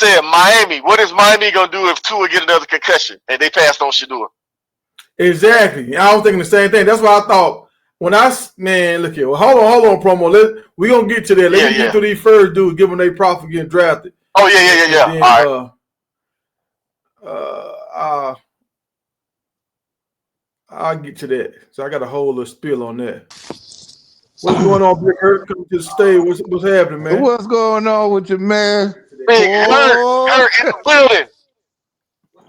said Miami. What is Miami gonna do if Tua get another concussion and they passed on Shedeur? Exactly. I was thinking the same thing. That's why I thought when look here. Well, hold on, promo. We gonna get to that. Let me get to these first dudes, give them their props for getting drafted. Oh yeah. Then, all right. I'll get to that. So I got a whole little spiel on that. What's going on, Big Hurt? Come to the stage. What's happening, man? What's going on with you, man? Big Hurt in the building.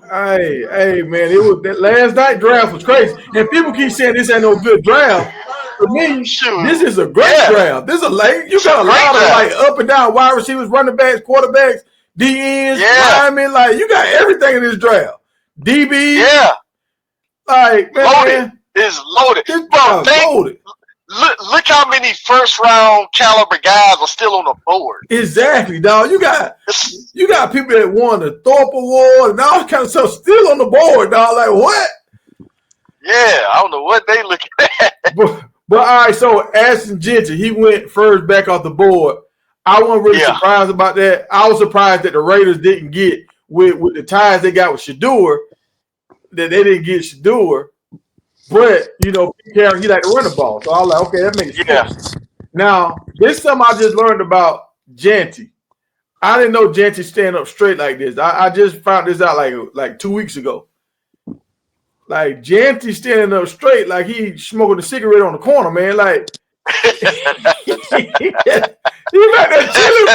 Hey, man! It was that last night draft was crazy, and people keep saying this ain't no good draft. For me, this is a great draft. This is you got a lot of like up and down wide receivers, running backs, quarterbacks, DNs, linemen. Like you got everything in this draft. DB, like man, loaded. It's loaded. This draft loaded. Look how many first round caliber guys are still on the board. Exactly, dog. You got people that won the Thorpe Award and all kind of stuff still on the board, dog. Like what? Yeah, I don't know what they looking at. But all right, so Ashton Jeanty, he went first back off the board. I wasn't really surprised about that. I was surprised that the Raiders didn't get with the ties they got with Shedeur, that they didn't get Shedeur. But, you know, Pete Carroll, he like to run the ball. So I was like, okay, that makes sense. Now, this is something I just learned about Jeanty. I didn't know Jeanty stand up straight like this. I just found this out like 2 weeks ago. Like, Jeanty standing up straight like he smoking a cigarette on the corner, man. Like, he back there chilling,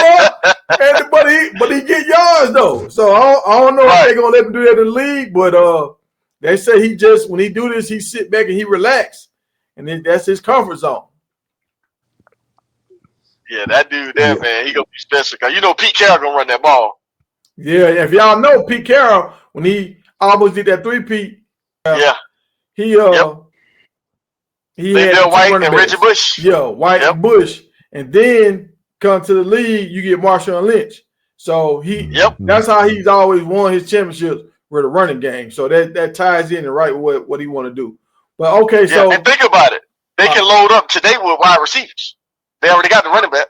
boy. But he get yards, though. So I don't know if they're going to let him do that in the league, but they say he just, when he do this, he sit back and he relax. And then that's his comfort zone. Yeah, that dude there, man, he going to be special. Because you know Pete Carroll going to run that ball. Yeah, if y'all know Pete Carroll, when he almost did that three-peat, he had White and Reggie Bush. Yeah, White and Bush. And then come to the league, you get Marshawn Lynch. So that's how he's always won his championships with a running game. So that ties in the right way what he want to do. But okay, so and think about it. They can load up today with wide receivers. They already got the running back.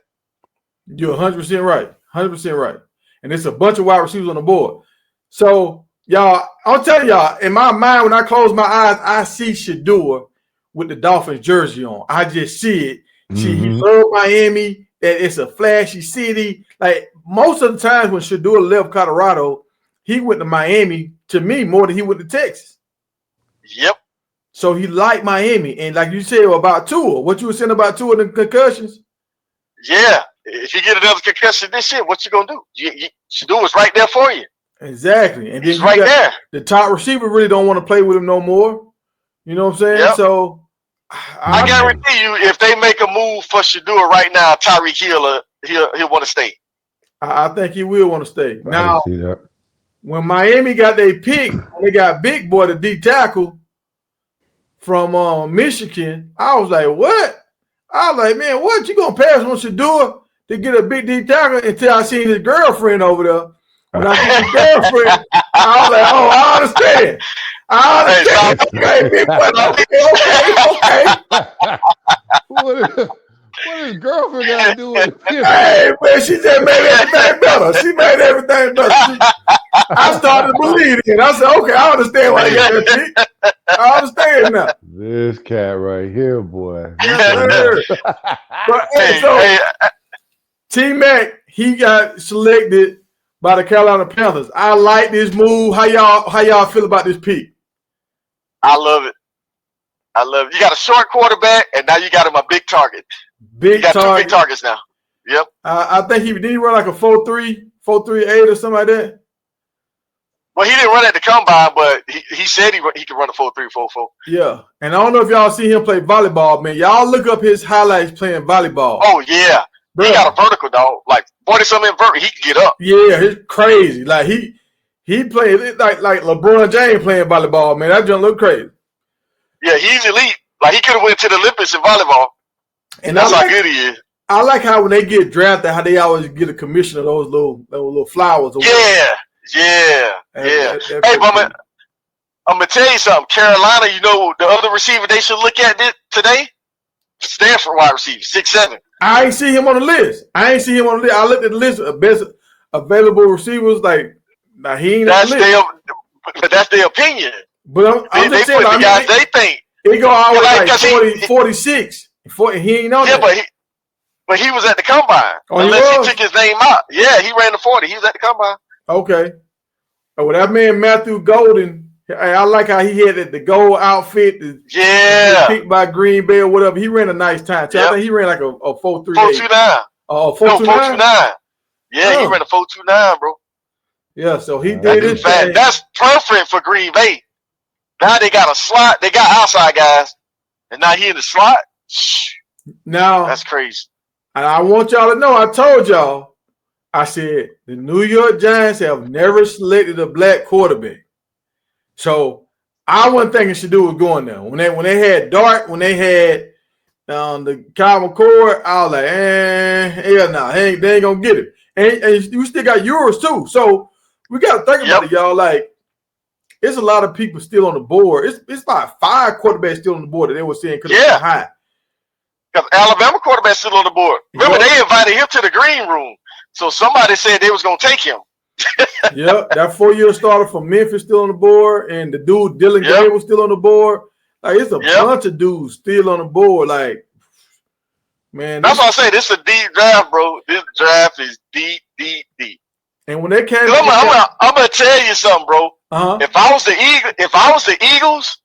You're 100% right. 100% right. And it's a bunch of wide receivers on the board. So y'all, I'll tell y'all, in my mind, when I close my eyes, I see Shedeur with the Dolphins jersey on. I just see it. See, he loved Miami. That it's a flashy city. Like most of the times when Shedeur left Colorado, he went to Miami, to me, more than he went to Texas. Yep. So he liked Miami. And like you said about Tua, what you were saying about Tua and the concussions? Yeah. If you get another concussion this year, what you going to do? Shedeur was right there for you. Exactly. And then he's right there. The top receiver really don't want to play with him no more. You know what I'm saying? Yep. So I guarantee you, if they make a move for Shedeur right now, Tyreek Hill, he'll want to stay. I think he will want to stay. Now, when Miami got their pick, they got Big Boy, the D tackle from Michigan. I was like, what? I was like, man, what? You gonna pass on Shedeur to get a big D tackle until I seen his girlfriend over there? When I seen his girlfriend, I was like, oh, I understand. Okay, big boy. Okay. What his girlfriend got to do with it? Hey, man, she just made everything better. She made everything better. I started to believe it. I said, okay, I understand why you got that chick. I understand now. This cat right here, boy. Yes, sir. But, T-Mac, he got selected by the Carolina Panthers. I like this move. How y'all feel about this pick? I love it. You got a short quarterback, and now you got him a big target. You got two big targets now. Yep. I think he run like a 4.3, 4.38 or something like that. Well, he didn't run at the combine, but he said he could run a 4.3, 4.4. Yeah, and I don't know if y'all see him play volleyball, man. Y'all look up his highlights playing volleyball. Oh yeah, bro. He got a vertical dog, like 40-something invert. He can get up. Yeah, it's crazy. Like he played like LeBron James playing volleyball, man. That just look crazy. Yeah, he's elite. Like he could have went to the Olympics in volleyball. And that's how good he is. I like how when they get drafted, how they always get a commission of those little flowers. Yeah. Hey, but I'm gonna tell you something. Carolina, you know the other receiver they should look at today? Stanford wide receiver, 6'7". I ain't see him on the list. I looked at the list of available receivers, like now he ain't that's their opinion. But I'm they just saying, put the guys they think. He go always like 40, 46. 40, he ain't on that. But he was at the combine. Oh, unless he took his name out. Yeah, he ran the 40. He was at the combine. Okay. Well, that man Matthew Golden, I like how he had the gold outfit. Picked by Green Bay or whatever. He ran a nice time. So I think he ran like a 4.38. 4.29. Oh, 4.29? Yeah, he ran a 4.29, bro. Yeah, so he did his thing. That's perfect for Green Bay. Now they got a slot. They got outside guys. And now he in the slot. Now that's crazy. And I want y'all to know, I told y'all, I said the New York Giants have never selected a black quarterback. So I wasn't thinking Shedeur was going there. When they had Dart, when they had the Kyle Mccord, I was like, hell no, they ain't gonna get it. And you still got yours too. So we gotta think about it, y'all. Like, there's a lot of people still on the board. It's about 5 quarterbacks still on the board that they were saying could have been high. Because Alabama quarterback's still on the board. Remember, they invited him to the green room. So somebody said they was going to take him. Yep, that 4-year starter from Memphis still on the board. And the dude, Dylan Gay, was still on the board. Like, it's a bunch of dudes still on the board. Like, man. That's why I say this is a deep draft, bro. This draft is deep, deep, deep. And when they came, I'm gonna tell you something, bro. If I was the Eagles,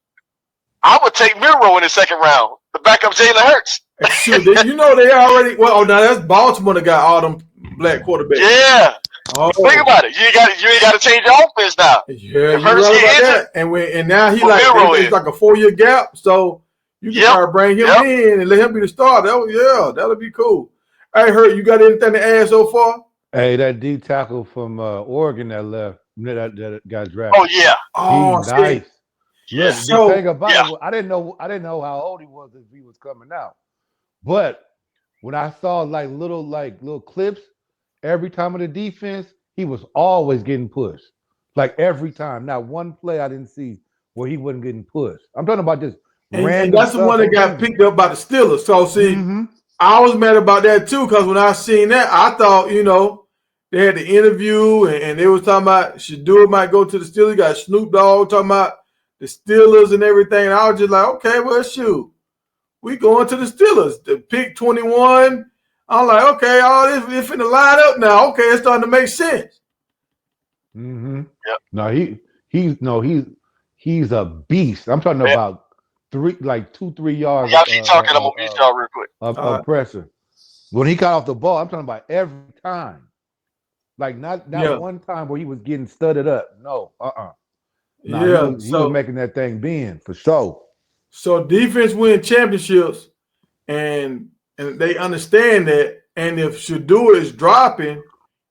I would take Miro in the second round to back up Jalen Hurts. Shoot, you know they already. Well, now that's Baltimore that got all them black quarterbacks. Yeah. Think about it. You ain't got to change your offense now. Yeah, you right about that. And now he it's like a 4-year gap, so you can try to bring him in and let him be the starter. That'll be cool. Hey, Hurt, you got anything to add so far? Hey, that D tackle from Oregon that left, that got drafted. Oh yeah. Nice. Yeah. The thing about it, I didn't know how old he was if he was coming out. But when I saw little clips every time of the defense, he was always getting pushed. Like every time. Not one play I didn't see where he wasn't getting pushed. I'm talking about just random. And that's the one that got picked up by the Steelers. So see, I was mad about that too, because when I seen that, I thought, they had the interview and they was talking about Shedeur might go to the Steelers. You got Snoop Dogg talking about the Steelers and everything. And I was just like, okay, well, shoot. We going to the Steelers. The pick 21. I'm like, okay, all this finna line up now. Okay, it's starting to make sense. Mm-hmm. Yep. No, he's a beast. I'm talking about 2-3 yards. Y'all keep talking. I'm gonna mute y'all real quick. Of pressure. When he got off the ball, I'm talking about every time. Like not one time where he was getting studded up. No, he was making that thing bend for sure. So defense win championships, and they understand that. And if Shedeur is dropping,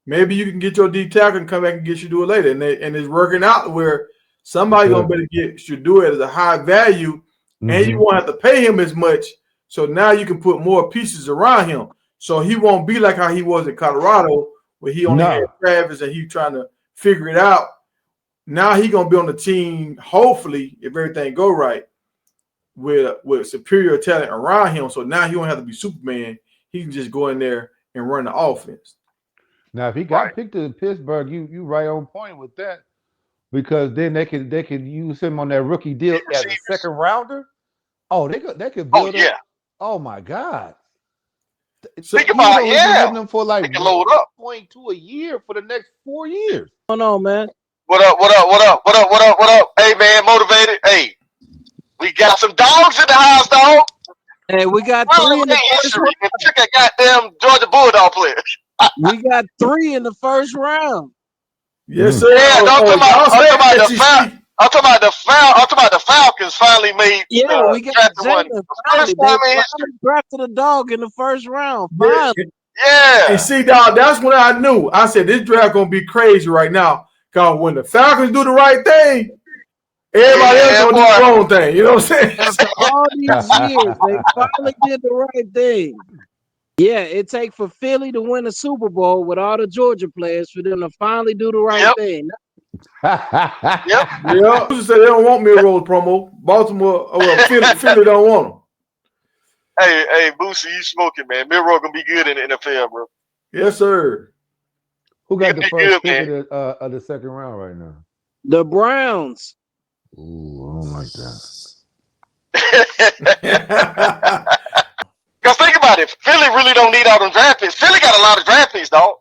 maybe you can get your D tackle and come back and get Shedeur later. And it's working out where somebody's gonna better get Shedeur as a high value, and you won't have to pay him as much. So now you can put more pieces around him. So he won't be like how he was in Colorado, where he only had Travis and he trying to figure it out. Now he gonna be on the team, hopefully, if everything go right, with superior talent around him. So now he don't have to be Superman. He can just go in there and run the offense. Now, if he got picked to Pittsburgh, you right on point with that, because then they could use him on that rookie deal as a second rounder. Oh, they could build up. Oh my God. Think about getting them for like load up $1.2 a year for the next 4 years. Oh no, man. What up? Hey man, motivated. Hey, we got some dogs in the house, dog. Hey, we got 3 in the first round. Took a goddamn Georgia Bulldog player. We got 3 in the first round. Yes, sir. Yeah, I'm talking about the Falcons finally made. Yeah, we got Jalen drafted a dog in the first round. Finally. Yeah. And see, dog, that's when I knew. I said this draft gonna be crazy right now. Cause when the Falcons do the right thing, everybody else gonna do the wrong thing. You know what I'm saying? After all these years, they finally did the right thing. Yeah, it takes for Philly to win a Super Bowl with all the Georgia players for them to finally do the right thing. Yeah. Just say they don't want me to roll promo. Baltimore, Philly don't want them. Hey, Boosie, you smoking, man. Miro gonna be good in the NFL, bro. Yes, sir. Who got the He first good, pick man. of the second round right now? The Browns. Ooh, I don't like that. Because think about it, Philly really don't need all them draft picks. Philly got a lot of draft picks, dog.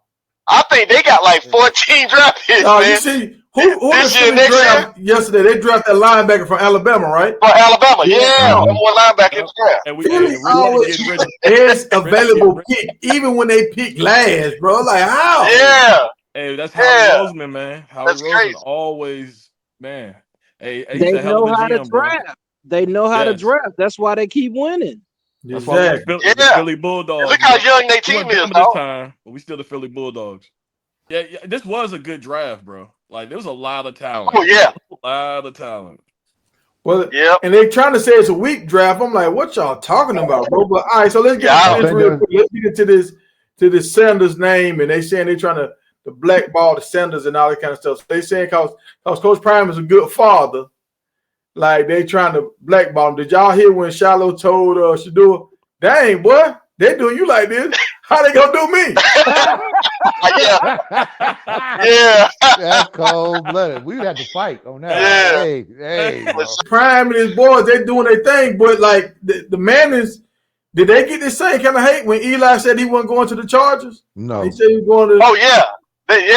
I think they got like 14 draft picks, man. You see, who This the year, Philly next draft yesterday? They drafted that linebacker from Alabama, right? For Alabama, Yeah. yeah, number one linebacker in the draft. And Philly we're always getting rid of best available pick, even when they pick last, bro. Like how? Yeah, Hey, that's Howard yeah, Roseman, man. Howard that's Roseman crazy. always, man. Hey, They he's a hell know of a how to GM, bro. draft. They know how to Yes. draft. That's why they keep winning. That's why we're Exactly. the Philly Bulldogs. And look how young they We team weren't is, dumb this dog. time, but we still the Philly Bulldogs. Yeah, this was a good draft, bro. Like there was a lot of talent. Oh yeah, A lot of talent. Well, yeah. and they trying to say it's a weak draft. I'm like, what y'all talking about, bro? But all right, so let's get Yeah, into this real quick. Let's get into this Sanders name, and they saying they trying to blackball the Sanders and all that kind of stuff. So they saying because Coach Prime is a good father, like they trying to blackball him. Did y'all hear when Shiloh told Shedeur, "Dang boy, they doing you like this? How they gonna do me?" Yeah. That's cold blooded. We'd have to fight on that. Yeah. Hey, bro. Prime and his boys, they doing their thing, but like the man is. Did they get the same kind of hate when Eli said he wasn't going to the Chargers? No. He said he was going to. Oh yeah,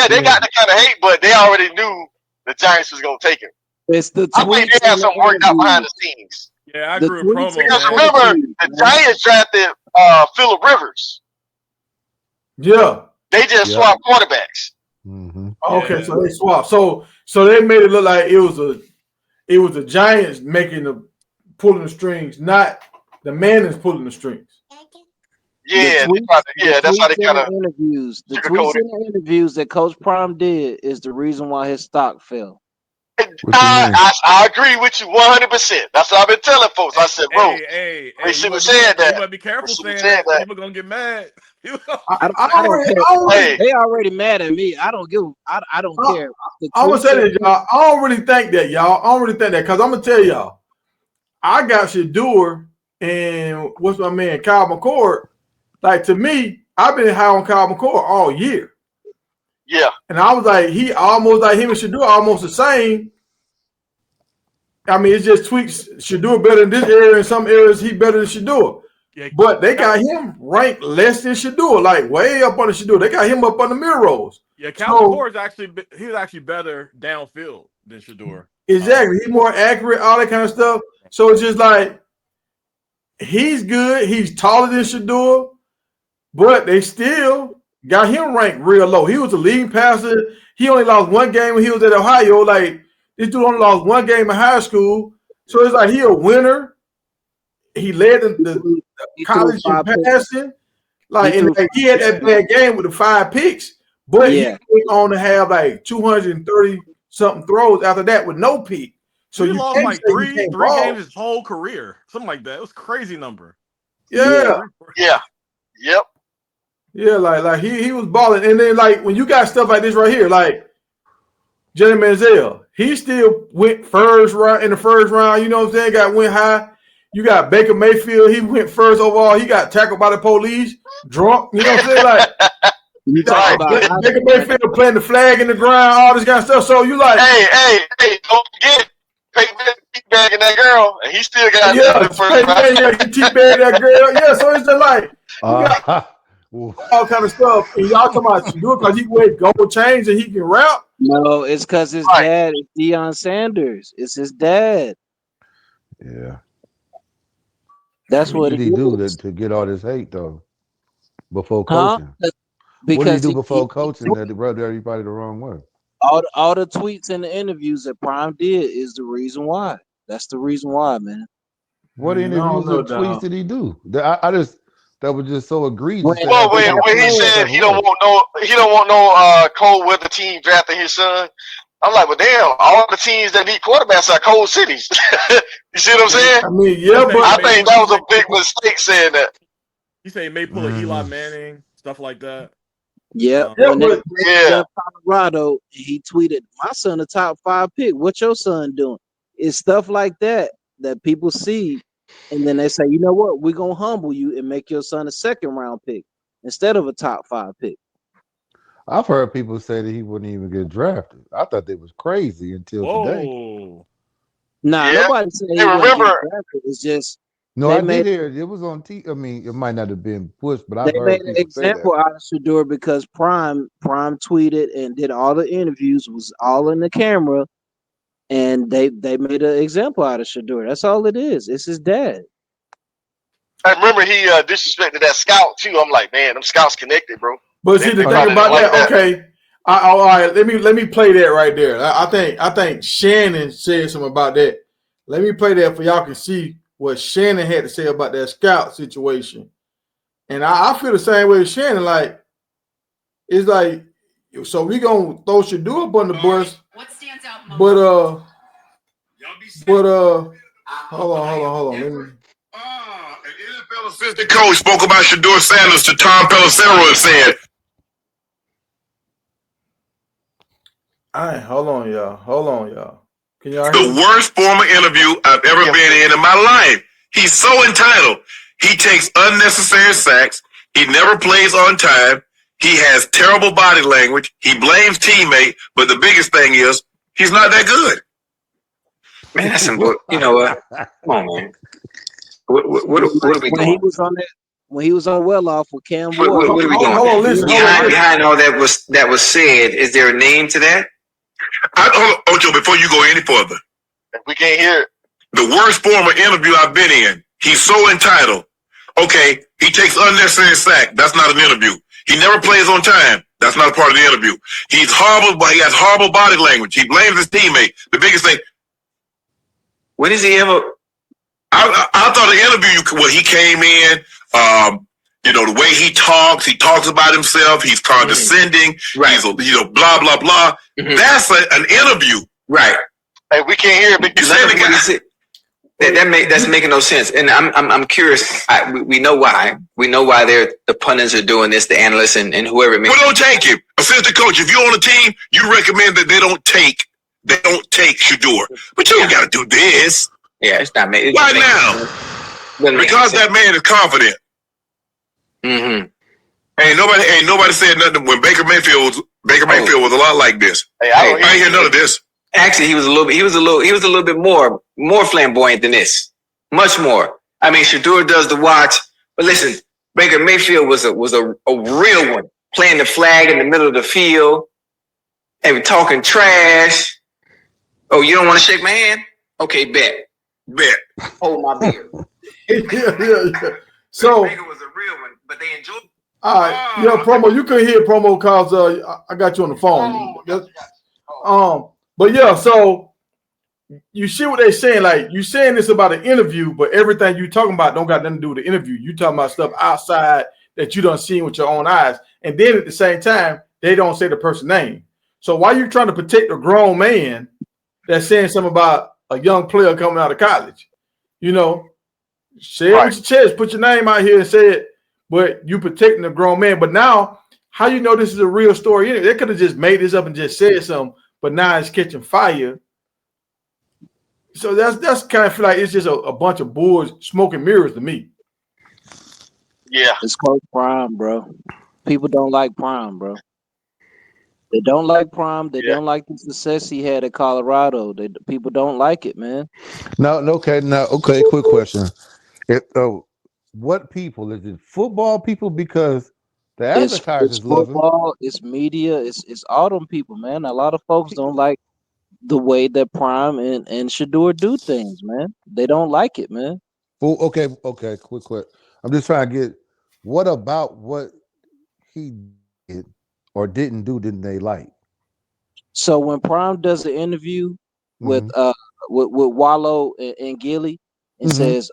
they got the kind of hate, but they already knew the Giants was gonna take him. It's the I think tweets they had and something the worked out behind the interviews. scenes. Yeah, I The agree with tweets Promo, and Because man. remember, the the Giants drafted Phillip Rivers. Yeah. They just swapped quarterbacks. Mm-hmm. Okay, Yeah. so they swapped. So they made it look like it was the Giants pulling the strings, not the Mannings pulling the strings. Yeah, that's how they kind of interviews. The sugarcoated tweets and the interviews that Coach Prime did is the reason why his stock fell. I agree with you 100%. That's what I've been telling folks. I said, bro, they should have said that. You better be careful saying said that. People gonna get mad. I don't care. They already mad at me. I don't give. I don't care. I'm gonna say this, y'all. I don't really think that, y'all. I don't really think that because I'm gonna tell y'all. I got Shedeur and what's my man Kyle Mccord. Like to me, I've been high on Kyle Mccord all year. Yeah. And I was like, he almost like him and Shedeur almost the same. I mean, it just tweaks Shedeur better in this area. In some areas, he better than Shedeur. Yeah, but they got him ranked less than Shedeur, like way up on the Shedeur. They got him up on the mirror rolls. Yeah, Cal McCord is actually better downfield than Shedeur. Exactly. He's more accurate, all that kind of stuff. So it's just like he's good. He's taller than Shedeur, but they still got him ranked real low. He was a leading passer. He only lost one game when he was at Ohio. Like this dude only lost one game in high school. So it's like he a winner. He led the college in passing. Like he had that bad game with the 5 picks, but he went on to have like 230 something throws after that with no pick. So he lost like three games his whole career, something like that. It was a crazy number. Yeah. Yep. Yeah, like he was balling, and then like when you got stuff like this right here, like Johnny Manziel, he still went in the first round. You know what I'm saying? Went high. You got Baker Mayfield. He went first overall. He got tackled by the police, drunk. You know what I'm saying? Like Baker Mayfield playing the flag in the ground, all this kind of stuff. So you like, hey, don't forget, Peyton teabagging that girl, and he still got he teabagging that girl. Yeah, so it's just like you got all kind of stuff, and y'all talking about Shedeur because he wears gold chains and he can rap. No, it's because his dad is Deion Sanders. It's his dad. Yeah. That's what did he do to get all this hate though? Before coaching, because what did he do before coaching that rubbed everybody the wrong way? All the tweets and the interviews that Prime did is the reason why. That's the reason why, man. What interviews or tweets did he do? That was just so egregious. Well, when he said he don't want no cold weather team drafting his son, I'm like, well, damn, all the teams that need quarterbacks are cold cities. You see what I'm saying? I mean, yeah, but I think that was a big mistake saying that. He said he may pull a Eli Manning, stuff like that. Yeah, Colorado, he tweeted, "My son a top 5 pick. What your son doing?" It's stuff like that people see, and then they say, "You know what? We're gonna humble you and make your son a 2nd round pick instead of a top 5 pick." I've heard people say that he wouldn't even get drafted. I thought that was crazy until today. Whoa. Nah, Yeah. nobody said he Hey, wouldn't get remember? drafted. It's just No, they I did made hear it. It was on T. I mean, it might not have been pushed, but they I've made heard an people say that. example out of Shedeur because Prime tweeted and did all the interviews, was all in the camera, and they made an example out of Shedeur. That's all it is. It's his dad. I remember he disrespected that scout too. I'm like, man, them scouts connected, bro. But see, the Oh, thing yeah. about like that, okay. All right, let me play that right there. I think Shannon said something about that. Let me play that for y'all can see what Shannon had to say about that scout situation. And I feel the same way as Shannon. Like, it's like, so we gonna throw Shedeur up on the bus. What stands out most? Hold on. Let me. An NFL assistant coach spoke about Shedeur Sanders to Tom Pelissero and said, All right, hold on, y'all. Can y'all hear the me? worst former interview I've ever been in my life. He's so entitled. He takes unnecessary sacks. He never plays on time. He has terrible body language. He blames teammate. But the biggest thing is, he's not that good. Man, that's some book. You know what? Come on, man. What are we When doing? he was on that, when he was on Well Off with Cam Ward, What are we doing? Hold on, listen. Behind all that was said, is there a name to that? Hold on, Ocho, before you go any further. We can't hear it. The worst former interview I've been in. He's so entitled. Okay, he takes unnecessary sack. That's not an interview. He never plays on time. That's not a part of the interview. He's horrible, but he has horrible body language. He blames his teammate. The biggest thing. When is he ever? I thought the interview, he came in, the way he talks about himself. He's condescending. Right. He's, blah, blah, blah. Mm-hmm. That's an interview. Right. Hey, we can't hear it. But you said the guy. That's making no sense. And I'm curious. We know why. We know why the pundits are doing this, the analysts and whoever. Well, don't take him. Assistant coach, if you're on a team, you recommend that they don't take Shedeur. But you don't got to do this. Yeah, it's not making. Why now? Because that man is confident. Mm-hmm. Ain't nobody said nothing when Baker Mayfield was a lot like this. Hey, I ain't hear none of this. Actually, he was a little bit more flamboyant than this. Much more. I mean, Shedeur does the watch, but listen, Baker Mayfield was a real one, playing the flag in the middle of the field and talking trash. Oh, you don't want to shake my hand? Okay, bet. Hold my beer. yeah. So Baker was a real one, but they enjoyed. All right, Promo, you couldn't hear Promo because I got you on the phone. But yeah, so you see what they're saying. Like, you saying this about an interview, but everything you talking about don't got nothing to do with the interview. You talking about stuff outside that you done seen with your own eyes. And then at the same time, they don't say the person's name. So why you trying to protect a grown man that's saying something about a young player coming out of college? Say it with your chest, put your name out here and say it, but you protecting a grown man. But now, how you know this is a real story? They could have just made this up and just said something, but now it's catching fire. So that's kind of feel like it's just a bunch of boys smoking mirrors to me. Yeah. It's called Prime, bro. People don't like Prime, bro. They don't like Prime. They don't like the success he had at Colorado. People don't like it, man. Okay. Quick question. What people? Is it football people? Because the advertisers it's love football, it's media, it's all them people, man. A lot of folks don't like the way that Prime and Shedeur do things, man. They don't like it, man. Well, okay. Quick. I'm just trying to get what about what he did or didn't do didn't they like? So when Prime does an interview with Wallow and Gilly and says,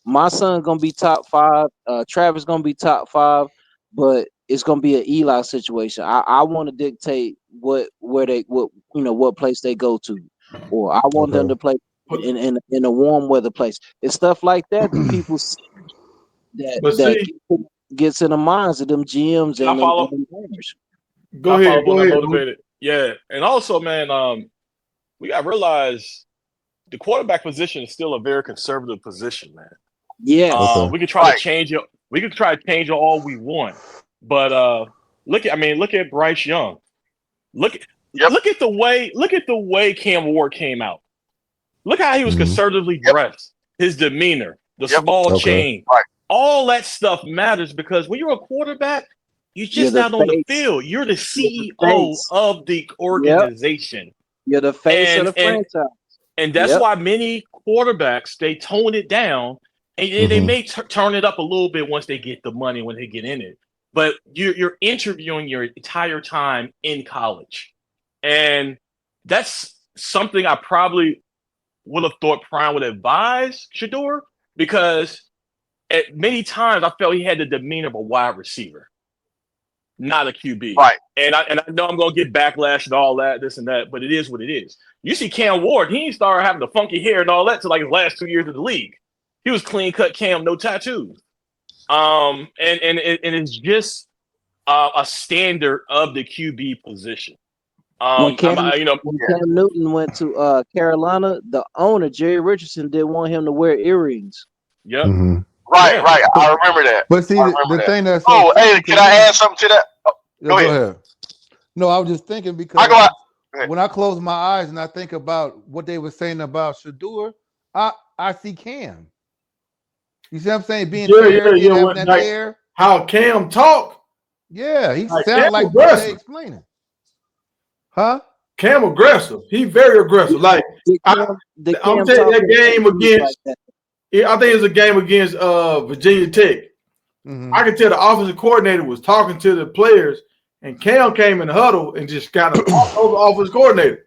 my son gonna be top 5, Travis gonna be top 5, but it's gonna be an Eli situation. I want to dictate what place they go to, or I want them to play in a warm weather place. It's stuff like that that people see that gets in the minds of them GMs and them players. Go ahead. Yeah, and also, man, we got to realize the quarterback position is still a very conservative position, man. Yeah, we could try to change it. We could try to change it all we want, but Look at Bryce Young. Look at the way Cam Ward came out. Look how he was conservatively dressed. His demeanor, the small chain, all that stuff matters because when you're a quarterback, you're just not on the field. You're the CEO of the organization. You're the face of the franchise. And that's why many quarterbacks, they tone it down and they may turn it up a little bit once they get the money, when they get in it. But you're interviewing your entire time in college. And that's something I probably would have thought Prime would advise Shedeur, because at many times I felt he had the demeanor of a wide receiver, not a QB. Right. And I know I'm going to get backlash and all that, this and that, but it is what it is. You see Cam Ward, he started having the funky hair and all that till like his last 2 years of the league. He was clean cut Cam, no tattoos. And it's just a standard of the QB position. When Cam Newton went to Carolina, the owner, Jerry Richardson, didn't want him to wear earrings. Yep. Right. I remember that. But see, the thing that's hey, can I add something to that? Go ahead. No, I was just thinking because when I close my eyes and I think about what they were saying about Shedeur, I see Cam. You see what I'm saying? Being there, how Cam talk. Yeah, he sounds like what they explaining. Huh? Cam aggressive. He very aggressive. Like I'm telling that game against. I think it was a game against Virginia Tech. I could tell the offensive coordinator was talking to the players, and Cam came in the huddle and just kind of talked over the offensive coordinator.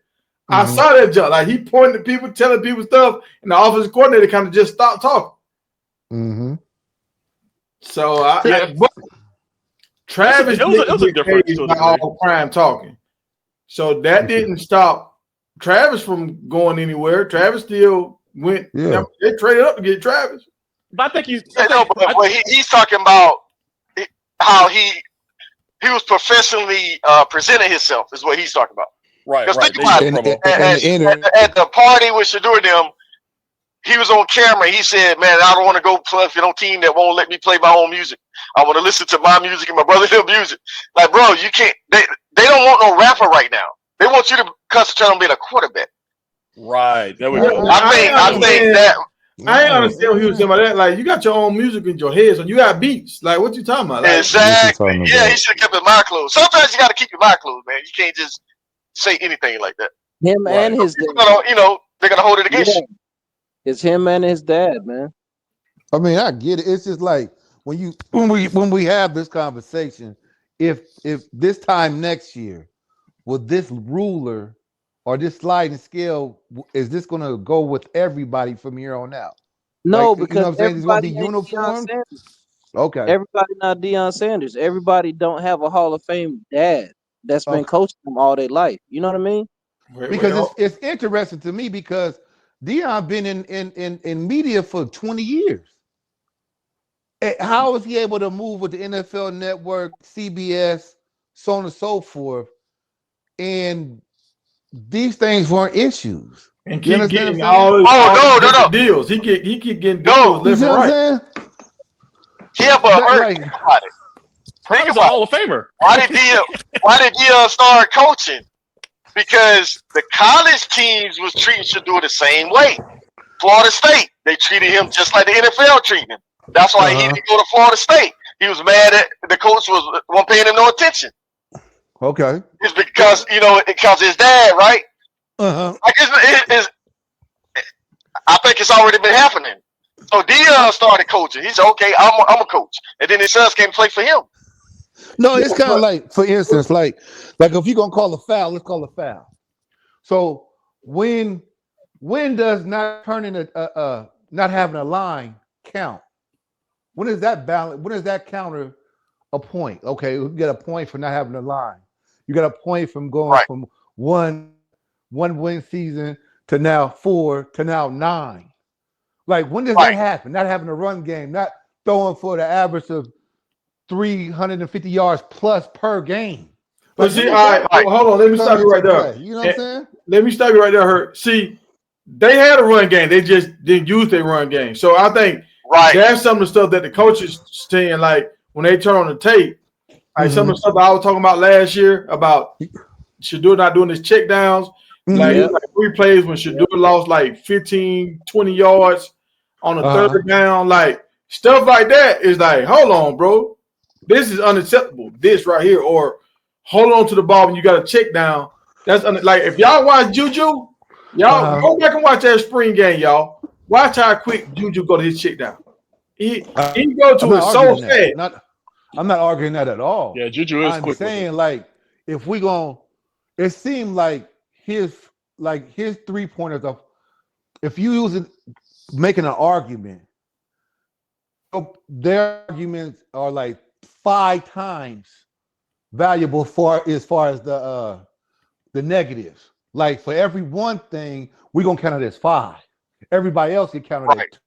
I saw that jump. Like he pointed at people, telling people stuff, and the offensive coordinator kind of just stopped talking. So Travis didn't get all Prime talking. So that didn't stop Travis from going anywhere. Travis still went. They traded up to get Travis. But I think he's talking about how he was professionally presenting himself is what he's talking about. Right. Because think about it. At the party with Shedeur them, he was on camera. He said, "Man, I don't want to go play for no team that won't let me play my own music. I want to listen to my music and my brother's music." Like, bro, you can't. They don't want no rapper right now. They want you to concentrate on being a quarterback. Right. There we go. I think that. I ain't understand what he was saying about that. Like, you got your own music in your head, so you got beats. Like, what you talking about? Like, exactly. Yeah, he should have kept his mind closed. Sometimes you got to keep your mind closed, man. You can't just say anything like that. Him and his dad. They're gonna hold it against you. It's him and his dad, man. I mean, I get it. It's just like when we have this conversation, if this time next year, will this ruler or this sliding scale, is this going to go with everybody from here on out? No, like, because you know what I'm saying? It's going to be uniform. Okay. Everybody not Deion Sanders. Everybody don't have a Hall of Fame dad that's been coaching them all their life. You know what I mean? Because it's interesting to me because Deion been in media for 20 years. How is he able to move with the NFL Network, CBS, so on and so forth, and these things weren't issues? And keep getting all deals. He keep getting deals left and right. Yeah, but Think about a Hall of Famer. Why did Deion start coaching? Because the college teams was treating Shedeur the same way. Florida State, they treated him just like the NFL treated him. That's why he didn't go to Florida State. He was mad at the coach wasn't paying him no attention. Okay. It's because because his dad, right? Like I think it's already been happening. So Deion started coaching. He said, "Okay, I'm a coach," and then his sons came to play for him. No, it's kind of like, for instance, like if you're gonna call a foul, let's call a foul. So when does not turning not having a line count? When is that balance? When is that counter a point? Okay, you get a point for not having a line. You got a point from going from one win season to now 4 to now 9. Like, when does that happen? Not having a run game, not throwing for the average of 350 yards plus per game. But see, all right, hold on. Let me stop you right there. You know what I'm saying? Let me stop you right there, Hurt. See, they had a run game. They just didn't use their run game. So I think that's some of the stuff that the coaches saying, like, when they turn on the tape, Like some of the stuff I was talking about last year about Shedeur not doing his check downs. Like, like 3 plays when Shedeur lost like 15, 20 yards on a third down. Like stuff like that is like, hold on, bro. This is unacceptable. This right here, or hold on to the ball when you got a check down. That's like if y'all watch Juju, y'all go back and watch that spring game, y'all. Watch how quick Juju go to his check down. He go to it so fast. I'm not arguing that at all. Yeah, Juju is quick. I'm saying like if we gon', it seemed like his 3-pointers of, if you use it making an argument, their arguments are like 5 times valuable as far as the negatives. Like for every one thing, we're gonna count it as 5. Everybody else get counted as 2.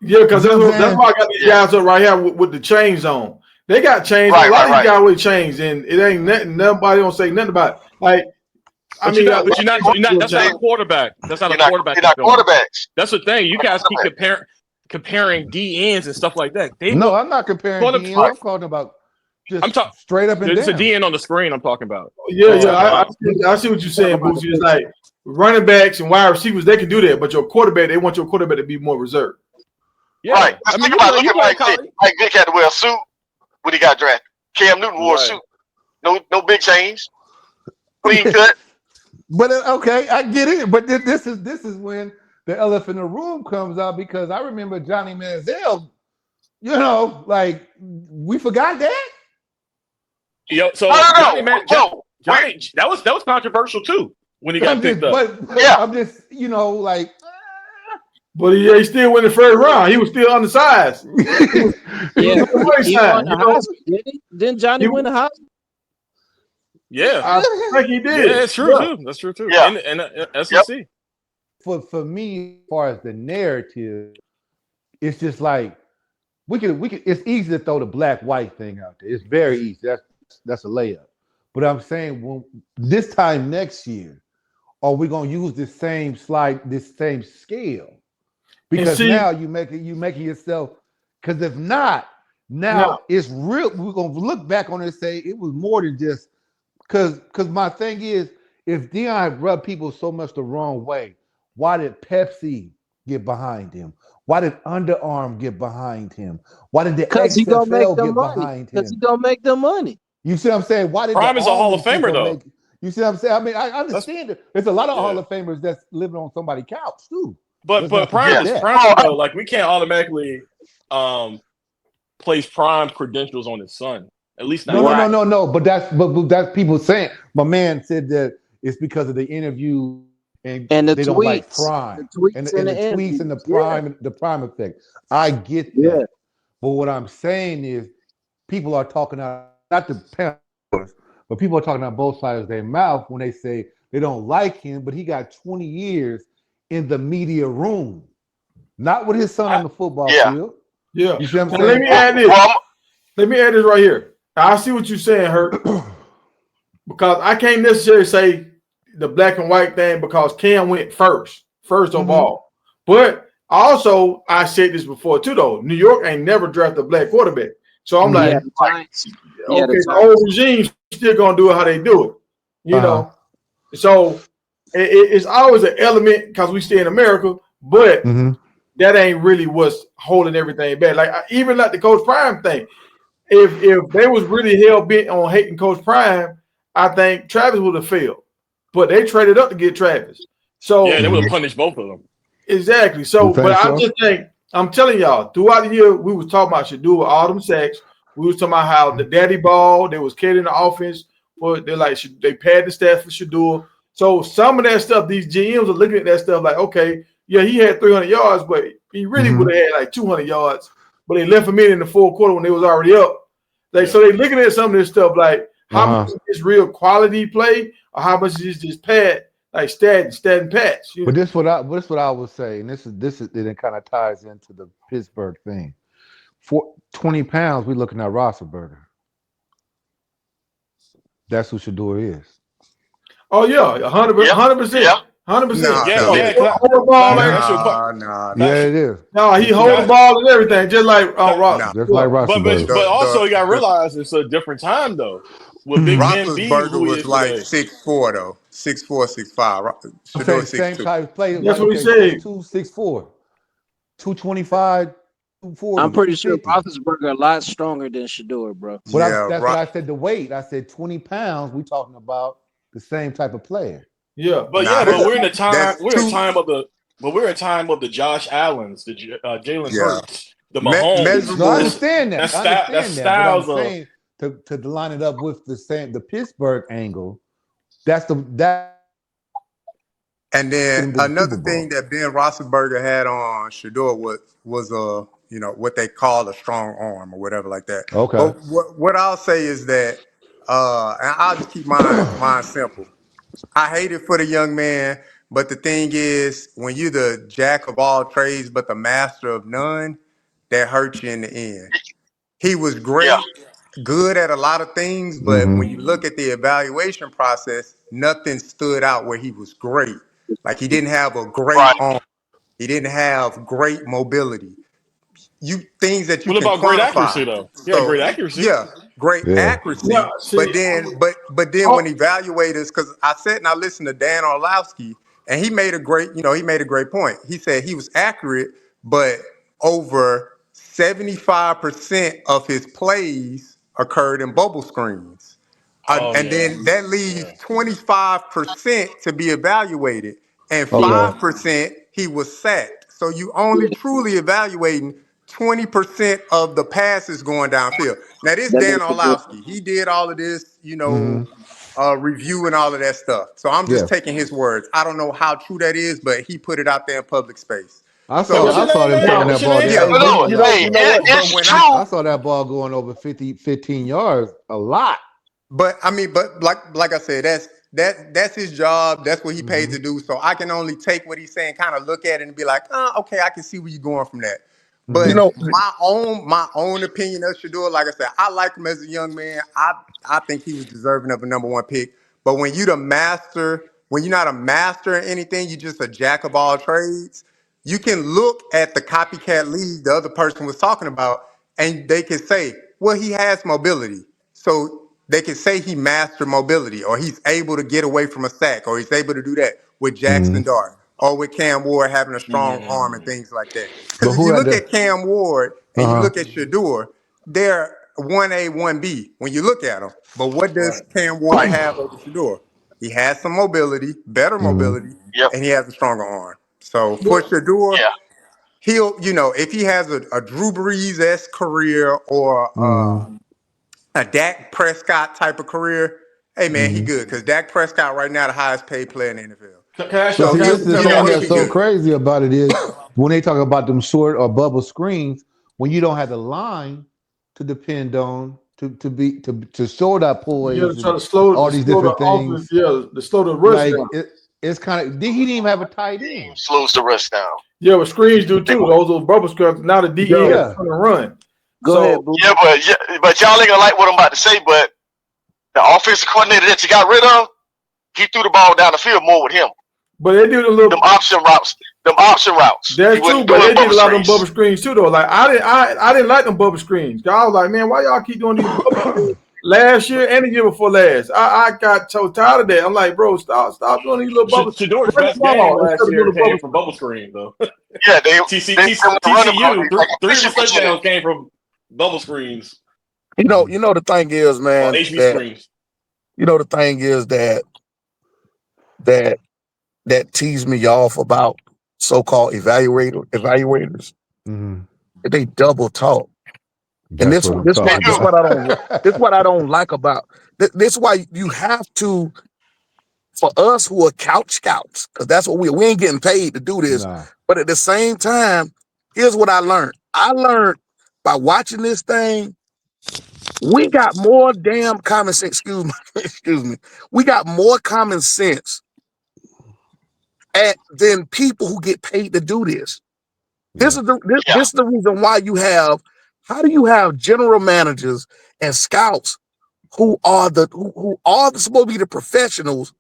Yeah, because that's why I got these guys up right here with the chains on. They got chains. A lot of these guys with chains, and it ain't nothing. Nobody don't say nothing about it. Like, but you're not. That's not a quarterback. That's not a quarterback. You're not quarterbacks. That's the thing. You guys keep comparing DNs and stuff like that. No, I'm not comparing DNs. I'm talking about just straight up and down. It's a DN on the screen I'm talking about. Yeah. I see what you're saying, Boosie. It's like running backs and wide receivers, they can do that, but your quarterback, they want your quarterback to be more reserved. Yeah. Right. I mean, look at Mike Vick had to wear a suit when he got drafted. Cam Newton wore a suit. No big change. Clean cut. But okay, I get it. But this is when the elephant in the room comes out, because I remember Johnny Manziel. Like we forgot that. Yo, so Johnny, that was controversial too when he got picked up. I'm just like. But he still went the first round. He was still undersized. Didn't Johnny win the Heisman? Yeah, I think he did. Yeah, that's true too. That's true too. Yeah, and SEC. For me, as far as the narrative, it's just like we can. It's easy to throw the black-white thing out there. It's very easy. That's a layup. But I'm saying, this time next year, are we gonna use this same scale? Because now you making yourself. Because if not, it's real. We're gonna look back on it and say it was more than just. Because my thing is, if Deion rubbed people so much the wrong way, why did Pepsi get behind him? Why did Under Armour get behind him? Why did the XFL get behind him? Because he's gonna make them money. You see what I'm saying? Why did Prime is a Hall of Famer though? You see what I'm saying? I mean, I understand it. There's a lot of Hall of Famers that's living on somebody's couch too. But Prime though, like we can't automatically place Prime credentials on his son. At least not. No. But that's people saying. My man said that it's because of the interview and the they tweets, don't like Prime and the tweets and the Prime effect. I get that. Yeah. But what I'm saying is, people are talking out, not the Panthers, but people are talking out both sides of their mouth when they say they don't like him, but he got 20 years in the media room, not with his son on the football field. Yeah. You see what I'm saying? Let me add this right here. I see what you're saying, Hurt, because I can't necessarily say the black and white thing because Cam went first of all. But also, I said this before too, though. New York ain't never drafted a black quarterback. So I'm like, the old regime's still going to do it how they do it. You know? So it's always an element because we stay in America, but that ain't really what's holding everything back. Like, even like the Coach Prime thing. If they was really hell bent on hating Coach Prime, I think Travis would have failed. But they traded up to get Travis. So they would have punished both of them. Exactly. So, but I'm telling y'all, throughout the year, we was talking about Shedeur with all them sacks. We was talking about how the daddy ball, they was carrying the offense. They padded the stats for Shedeur. So some of that stuff, these GMs are looking at that stuff like, okay, yeah, he had 300 yards, but he really would have had like 200 yards. But they left him in the fourth quarter when they was already up. So they looking at some of this stuff like how much is real quality play or how much is just pad, like stat and patch. But this what I would say, and this is it kind of ties into the Pittsburgh thing. For 20 pounds, we're looking at Roethlisberger. That's who Shedeur is. Oh yeah, 100%. 100%. Yeah. Hold the ball like Yeah, it is. no, he hold the ball and everything, just like Ross. Just like Roethlisberger. But also you got to realize it's a different time though. With Big Ben being who he is today. 6'4" though, 6'4", 6'5". I'm saying Shedeur same 6'2". type of play. That's Like, what he okay, said. 6'2", 6'4", 225, 240. I'm pretty sure 250. Roethlisberger a lot stronger than Shedeur, bro. But that's what I said. The weight. I said 20 pounds. We talking about the same type of player. Yeah, but we're in a time. We're in time of the Josh Allens, the Jalen Hurts, the Mahomes. No, I understand that. That styles but I'm saying to line it up with the Pittsburgh angle. And then another thing that Ben Roethlisberger had on Shedeur was what they call a strong arm or whatever like that. Okay. But what I'll say is that, and I'll just keep mine simple. I hate it for the young man, but the thing is, when you're the jack of all trades but the master of none, that hurts you in the end. He was great, good at a lot of things, but when you look at the evaluation process, nothing stood out where he was great. Like he didn't have a great arm. He didn't have great mobility. Things that you what can about great accuracy quantify. though? Yeah, So great accuracy. great accuracy. Yeah, but then when evaluators, because I sat and I listened to Dan Orlovsky, and he made a great point. He said he was accurate, but over 75% of his plays occurred in bubble screens. And then that leaves 25% to be evaluated, and 5% he was sacked. So you only truly evaluating 20% of the passes going downfield. Now this That Dan makes a difference. Orlovsky, he did all of this, review and all of that stuff. So I'm just taking his words. I don't know how true that is, but he put it out there in public space. I So saw them throwing that ball. It's true. I saw that ball going over 15 yards a lot. But like I said, that's his job. That's what he paid to do. So I can only take what he's saying, kind of look at it and be like, okay, I can see where you're going from that. But my own opinion of Shedeur, like I said, I like him as a young man. I think he was deserving of a #1 pick. But when you're not a master in anything, you're just a jack of all trades. You can look at the copycat league the other person was talking about, and they can say, well, he has mobility. So they can say he mastered mobility, or he's able to get away from a sack, or he's able to do that with Jackson Dart, or with Cam Ward having a strong arm and things like that. Because if you look at Cam Ward and you look at Shedeur, they're 1A, 1B when you look at them. But what does Cam Ward have over Shedeur? He has some mobility, better mobility, and he has a stronger arm. So for Shedeur, he'll, if he has a Drew Brees-esque career or a Dak Prescott type of career, hey man, he good, because Dak Prescott right now the highest paid player in the NFL. The thing that's so crazy about it is when they talk about them short or bubble screens, when you don't have the line to depend on to show that poise, try to slow all these different things. To slow the rush down. It's kind of. He didn't even have a tight end. Slows the rush down. Yeah, but screens do too. Those bubble screens. Now the DE is trying to run. Go ahead, boo. Yeah, but y'all ain't gonna like what I'm about to say. But the offensive coordinator that you got rid of, he threw the ball down the field more with him. But they do them option routes. That's true, but they did a lot of them bubble screens too, though. Like I didn't like them bubble screens. I was like, man, why y'all keep doing these bubble screens? Last year and the year before last, I got so tired of that. I'm like, bro, stop doing these little bubble. Shedeur's best game last year came from bubble screen, though. Yeah, TCU 3 of the touchdowns came from bubble screens. You know the thing is, man. HB screens. You know the thing is that tease me off about so-called evaluators. They double talk. And this what I don't like about this. Why you have to, for us who are couch scouts, because that's what we ain't getting paid to do this. Nah. But at the same time, here's what I learned. I learned by watching this thing, we got more damn common sense. Excuse me. We got more common sense than people who get paid to do this. This is the reason why you have. How do you have general managers and scouts who are supposed to be the professionals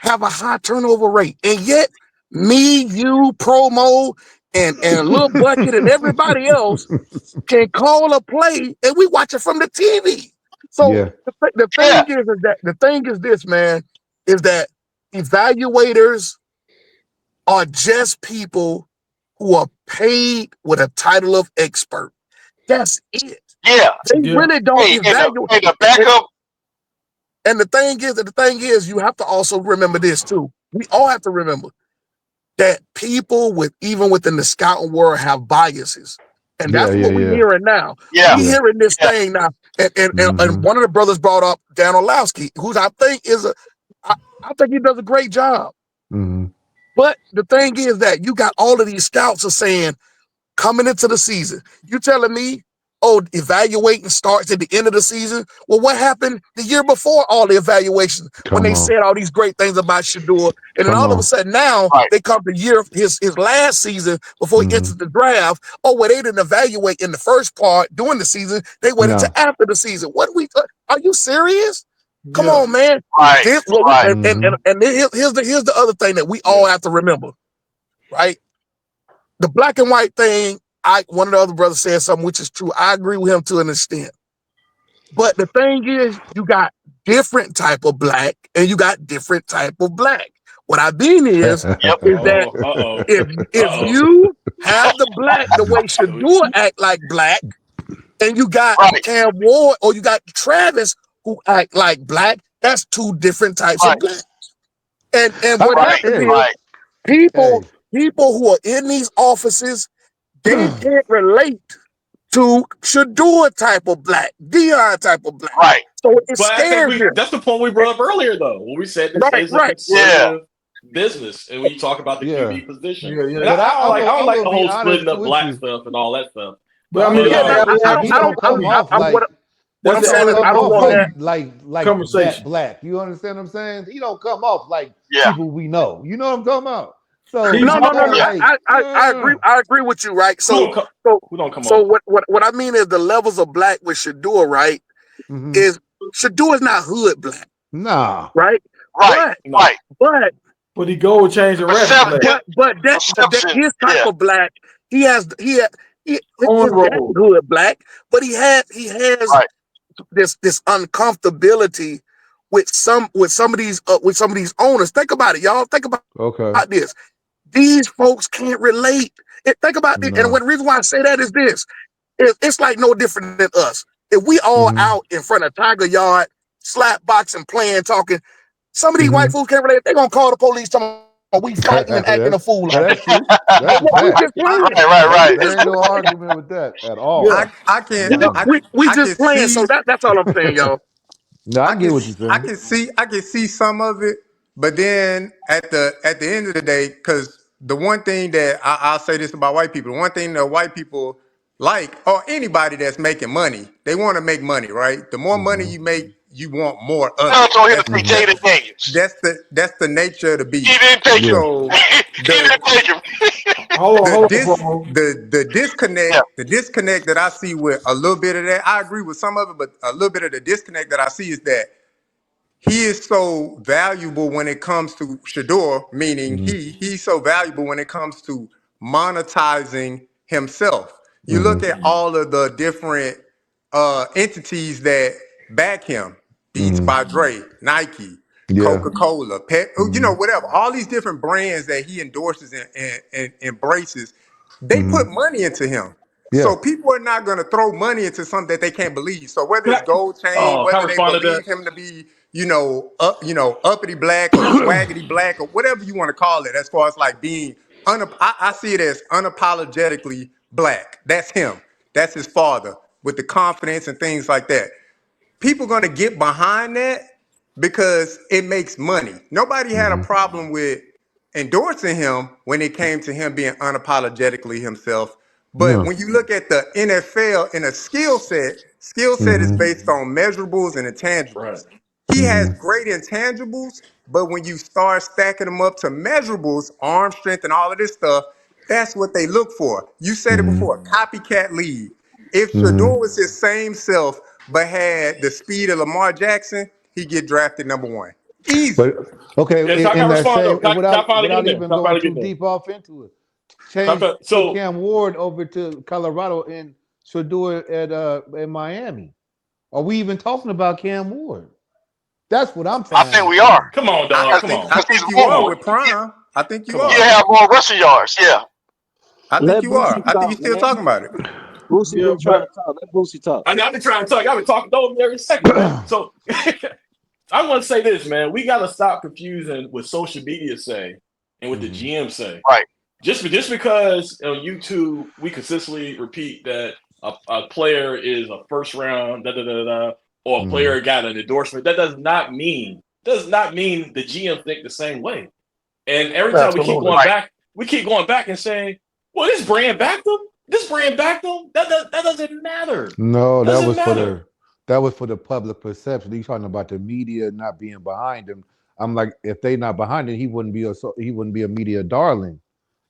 have a high turnover rate. And yet, me, you, Promo, and Lil Bucket and everybody else can call a play and we watch it from the TV. So the thing is this, man, is that evaluators are just people who are paid with a title of expert. That's it. Yeah. They really don't evaluate. The backup. And the thing is, you have to also remember this too. We all have to remember that people even within the scouting world have biases. And that's what we're hearing now. Yeah. We're hearing this thing now. And one of the brothers brought up Dan Orlowski, who I think I think he does a great job. But the thing is that you got all of these scouts are saying, coming into the season, you telling me, evaluating starts at the end of the season? Well, what happened the year before all the evaluations when they said all these great things about Shedeur? And then all of a sudden now they come to his last season before he enters the draft. They didn't evaluate in the first part during the season. They waited to after the season. Are you serious? Come on, man. Right. Here's the other thing that we all have to remember, right? The black and white thing, one of the other brothers said something which is true. I agree with him to an extent. But the thing is, you got different type of black and you got different type of black. What I mean is that if you have the black the way Shedeur act like black, and you got Cam Ward or you got Travis who act like black, that's two different types of blacks. And what happens is people who are in these offices, they can't relate to Shedeur type of black, Dion type of black. Right. So it scares them. That's the point we brought up earlier, though, when we said this is a conservative business, and when you talk about the QB position. But I don't like the whole splitting up black stuff and all that stuff. But I mean, I don't come off like that black. You understand what I'm saying? He don't come off like people we know. You know what I'm talking about? So no. I agree with you, right? So what I mean is the levels of black with Shedeur, right? Is Shedeur is not hood black. Nah. Right? But he go and change the rest. But that's his type of black. He has hood black, but he has this uncomfortability with some of these owners. Think about it, y'all. Think about this. These folks can't relate. Think about it. And the reason why I say that is this. It's like no different than us. If we all out in front of Tiger Yard, slap boxing, playing, talking, some of these white fools can't relate. They're going to call the police, we fighting and acting a fool. That's true. That's right. There ain't no argument with that at all. We just playing, so that's all I'm saying, y'all. No, I get what you're saying. I can see some of it, but then at the end of the day, because the one thing that I'll say this about white people, the one thing that white people like, or anybody that's making money, they want to make money, right? The more money you make, you want more of it. That's the nature of the beast. He didn't take him. He didn't take him. The disconnect that I see with a little bit of that, I agree with some of it, but a little bit of the disconnect that I see is that he is so valuable when it comes to Shedeur, meaning he's so valuable when it comes to monetizing himself. You look at all of the different entities that back him: Beats by Dre, Nike, Coca-Cola, whatever. All these different brands that he endorses and embraces, they put money into him. Yeah. So people are not going to throw money into something that they can't believe. So whether it's gold chain, whether they believe him to be, uppity black or swaggity black or whatever you want to call it, as far as like being, I see it as unapologetically black. That's him. That's his father with the confidence and things like that. People going to get behind that because it makes money. Nobody had a problem with endorsing him when it came to him being unapologetically himself. But when you look at the NFL in a skill set is based on measurables and intangibles. Right. He has great intangibles, but when you start stacking them up to measurables, arm strength and all of this stuff, that's what they look for. You said it before, copycat league. If Shedeur was his same self, but had the speed of Lamar Jackson, he'd get drafted number one. Easy. But okay, Yeah, in that same, without there. even going too deep off into it, put Cam Ward over to Colorado and Shedeur at in Miami. Are we even talking about Cam Ward? That's what I'm trying. I think we are. Come on, dog. Come on. I think you are with Prime. I think you are. You have more rushing yards. Yeah. I think you are. I think you're still talking about it. Boosie been trying to talk. Let Boosie talk. I know I've been trying to talk. I've been talking over every second, man. So I want to say this, man. We got to stop confusing what social media say and what the GM say. Right. Just because on YouTube we consistently repeat that a player is a first round, or a player got an endorsement. That does not mean the GM think the same way. And every time we keep going back and saying, "Well, this brand backed them. This brand backed them." That doesn't matter. No, that was for the public perception. He's talking about the media not being behind him. I'm like, if they not behind him, he wouldn't be a media darling.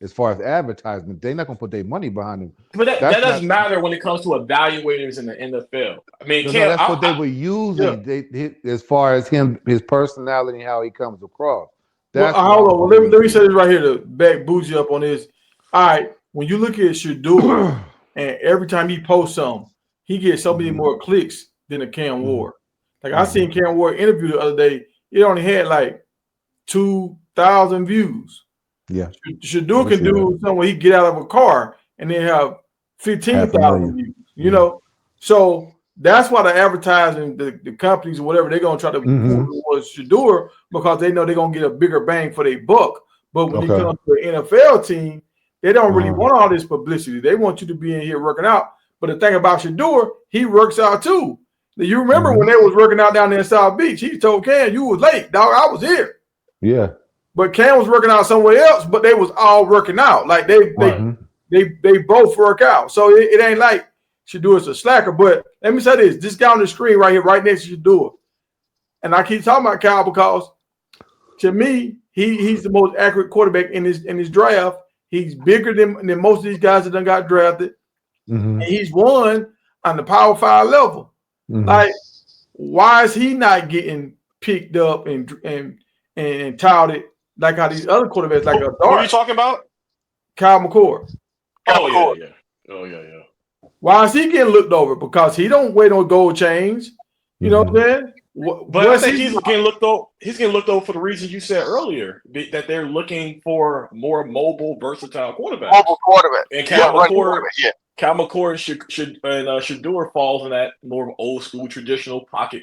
As far as advertisement, they're not gonna put their money behind him. But that doesn't matter when it comes to evaluators in the NFL. I mean, that's what they were using. Yeah. As far as his personality and how he comes across. Hold on. Let me say this right here to back Bougie up on this. All right, when you look at Shedeur, and every time he posts something, he gets so many more clicks than a Cam Ward. Like I seen Cam Ward interview the other day. It only had like 2,000 views. Yeah, Shedeur can do something where he get out of a car and then have 15,000 views. You know, so that's why the advertising, the companies or whatever, they're gonna try to pull towards Shedeur because they know they're gonna get a bigger bang for their buck. But when it comes to an NFL team, they don't really want all this publicity. They want you to be in here working out. But the thing about Shedeur, he works out too. Now, you remember when they was working out down there in South Beach? He told Cam, "You was late, dog. I was here." Yeah. But Cam was working out somewhere else, but they was all working out. Like they both work out. So it ain't like Shedeur's a slacker. But let me say this: this guy on the screen right here, right next to Shedeur, and I keep talking about Kyle because to me, he's the most accurate quarterback in his draft. He's bigger than most of these guys that done got drafted. And he's won on the Power 5 level. Like, why is he not getting picked up and touted like how these other quarterbacks like a Dart? What are you talking about? Kyle Mccord. Oh yeah. Why is he getting looked over? Because he don't wait on gold chains. You know what I'm saying? But I think he's getting looked over. He's getting looked over for the reasons you said earlier, that they're looking for more mobile, versatile quarterbacks. Mobile quarterback. And Cal McCord Shedeur falls in that more old school, traditional pocket.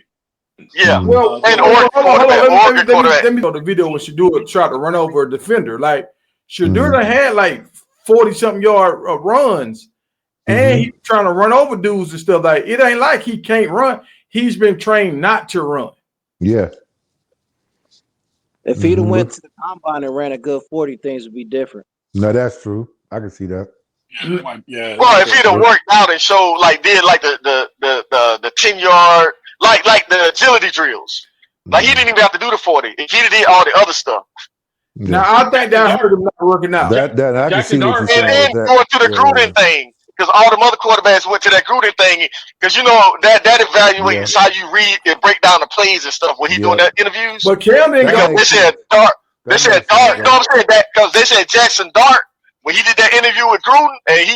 Yeah. Well, and let me go to the video when Shedeur tried to run over a defender. Like Shedeur had like 40-something yard runs, and he's trying to run over dudes and stuff. Like it ain't like he can't run. He's been trained not to run. Yeah. If he'd have went to the combine and ran a good 40, things would be different. No, that's true. I can see that. Yeah. Well, if he'd have worked out and showed did the 10-yard, like the agility drills, like he didn't even have to do the 40. If he did all the other stuff. Yeah. Now I think that hurt him not working out. That I can see what you're saying. And then going to the Gruden thing. Because all the other quarterbacks went to that Gruden thing. Because that evaluates how you read and break down the plays and stuff when he doing that interviews. But Cam didn't go. They said Dart. They said Dart. No, I'm saying that because they said Jackson Dart when he did that interview with Gruden and he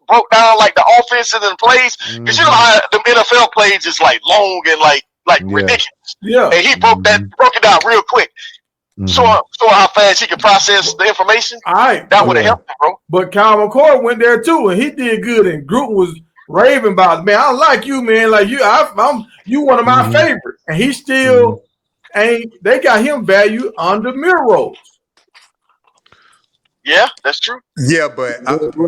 broke down like the offenses and the plays. Because you know how the NFL plays is like long and like ridiculous. Yeah. And he broke it down real quick. So how fast he could process the information. All right. That would have helped him, bro. But Kyle McCord went there too, and he did good. And Gruden was raving about it. Man, I like you, man. Like you, you one of my favorites. And he still ain't. They got him valued under Miro. Yeah, that's true. Yeah, but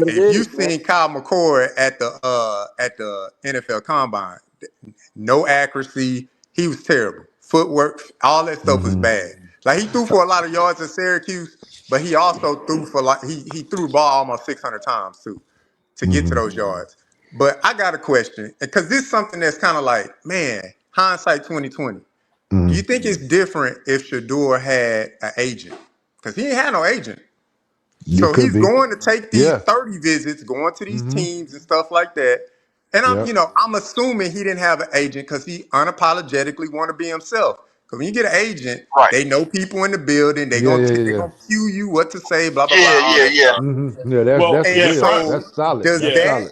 if you seen Kyle McCord at the NFL Combine, no accuracy. He was terrible. Footwork, all that stuff was bad. Like he threw for a lot of yards in Syracuse, but he also threw for he threw the ball almost 600 times too to get to those yards. But I got a question because this is something that's kind of like, man, hindsight 2020. Do you think it's different if Shedeur had an agent? Because he ain't had no agent. So he's going to take these 30 visits, going to these teams and stuff like that. And I'm assuming he didn't have an agent because he unapologetically want to be himself. Because when you get an agent, Right. they know people in the building. They gonna cue you what to say, blah blah blah, all that stuff. Yeah, that's And real. so That's solid. does That's that? solid.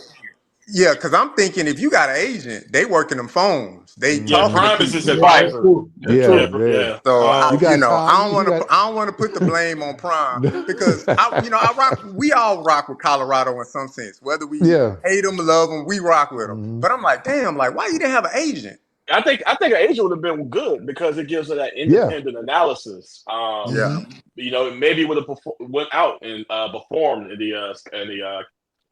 Yeah, because I'm thinking if you got an agent, they working them phones, they talking to Prime is his people. advisor. Yeah. So You got I Tom. don't want to. I don't want to put the blame on Prime because I rock. We all rock with Colorado in some sense, whether we Yeah. hate them, love them, we rock with them. But I'm like, damn, like why you didn't have an agent? I think an agent would have been good because it gives her that independent analysis. You know, maybe would have went out and performed in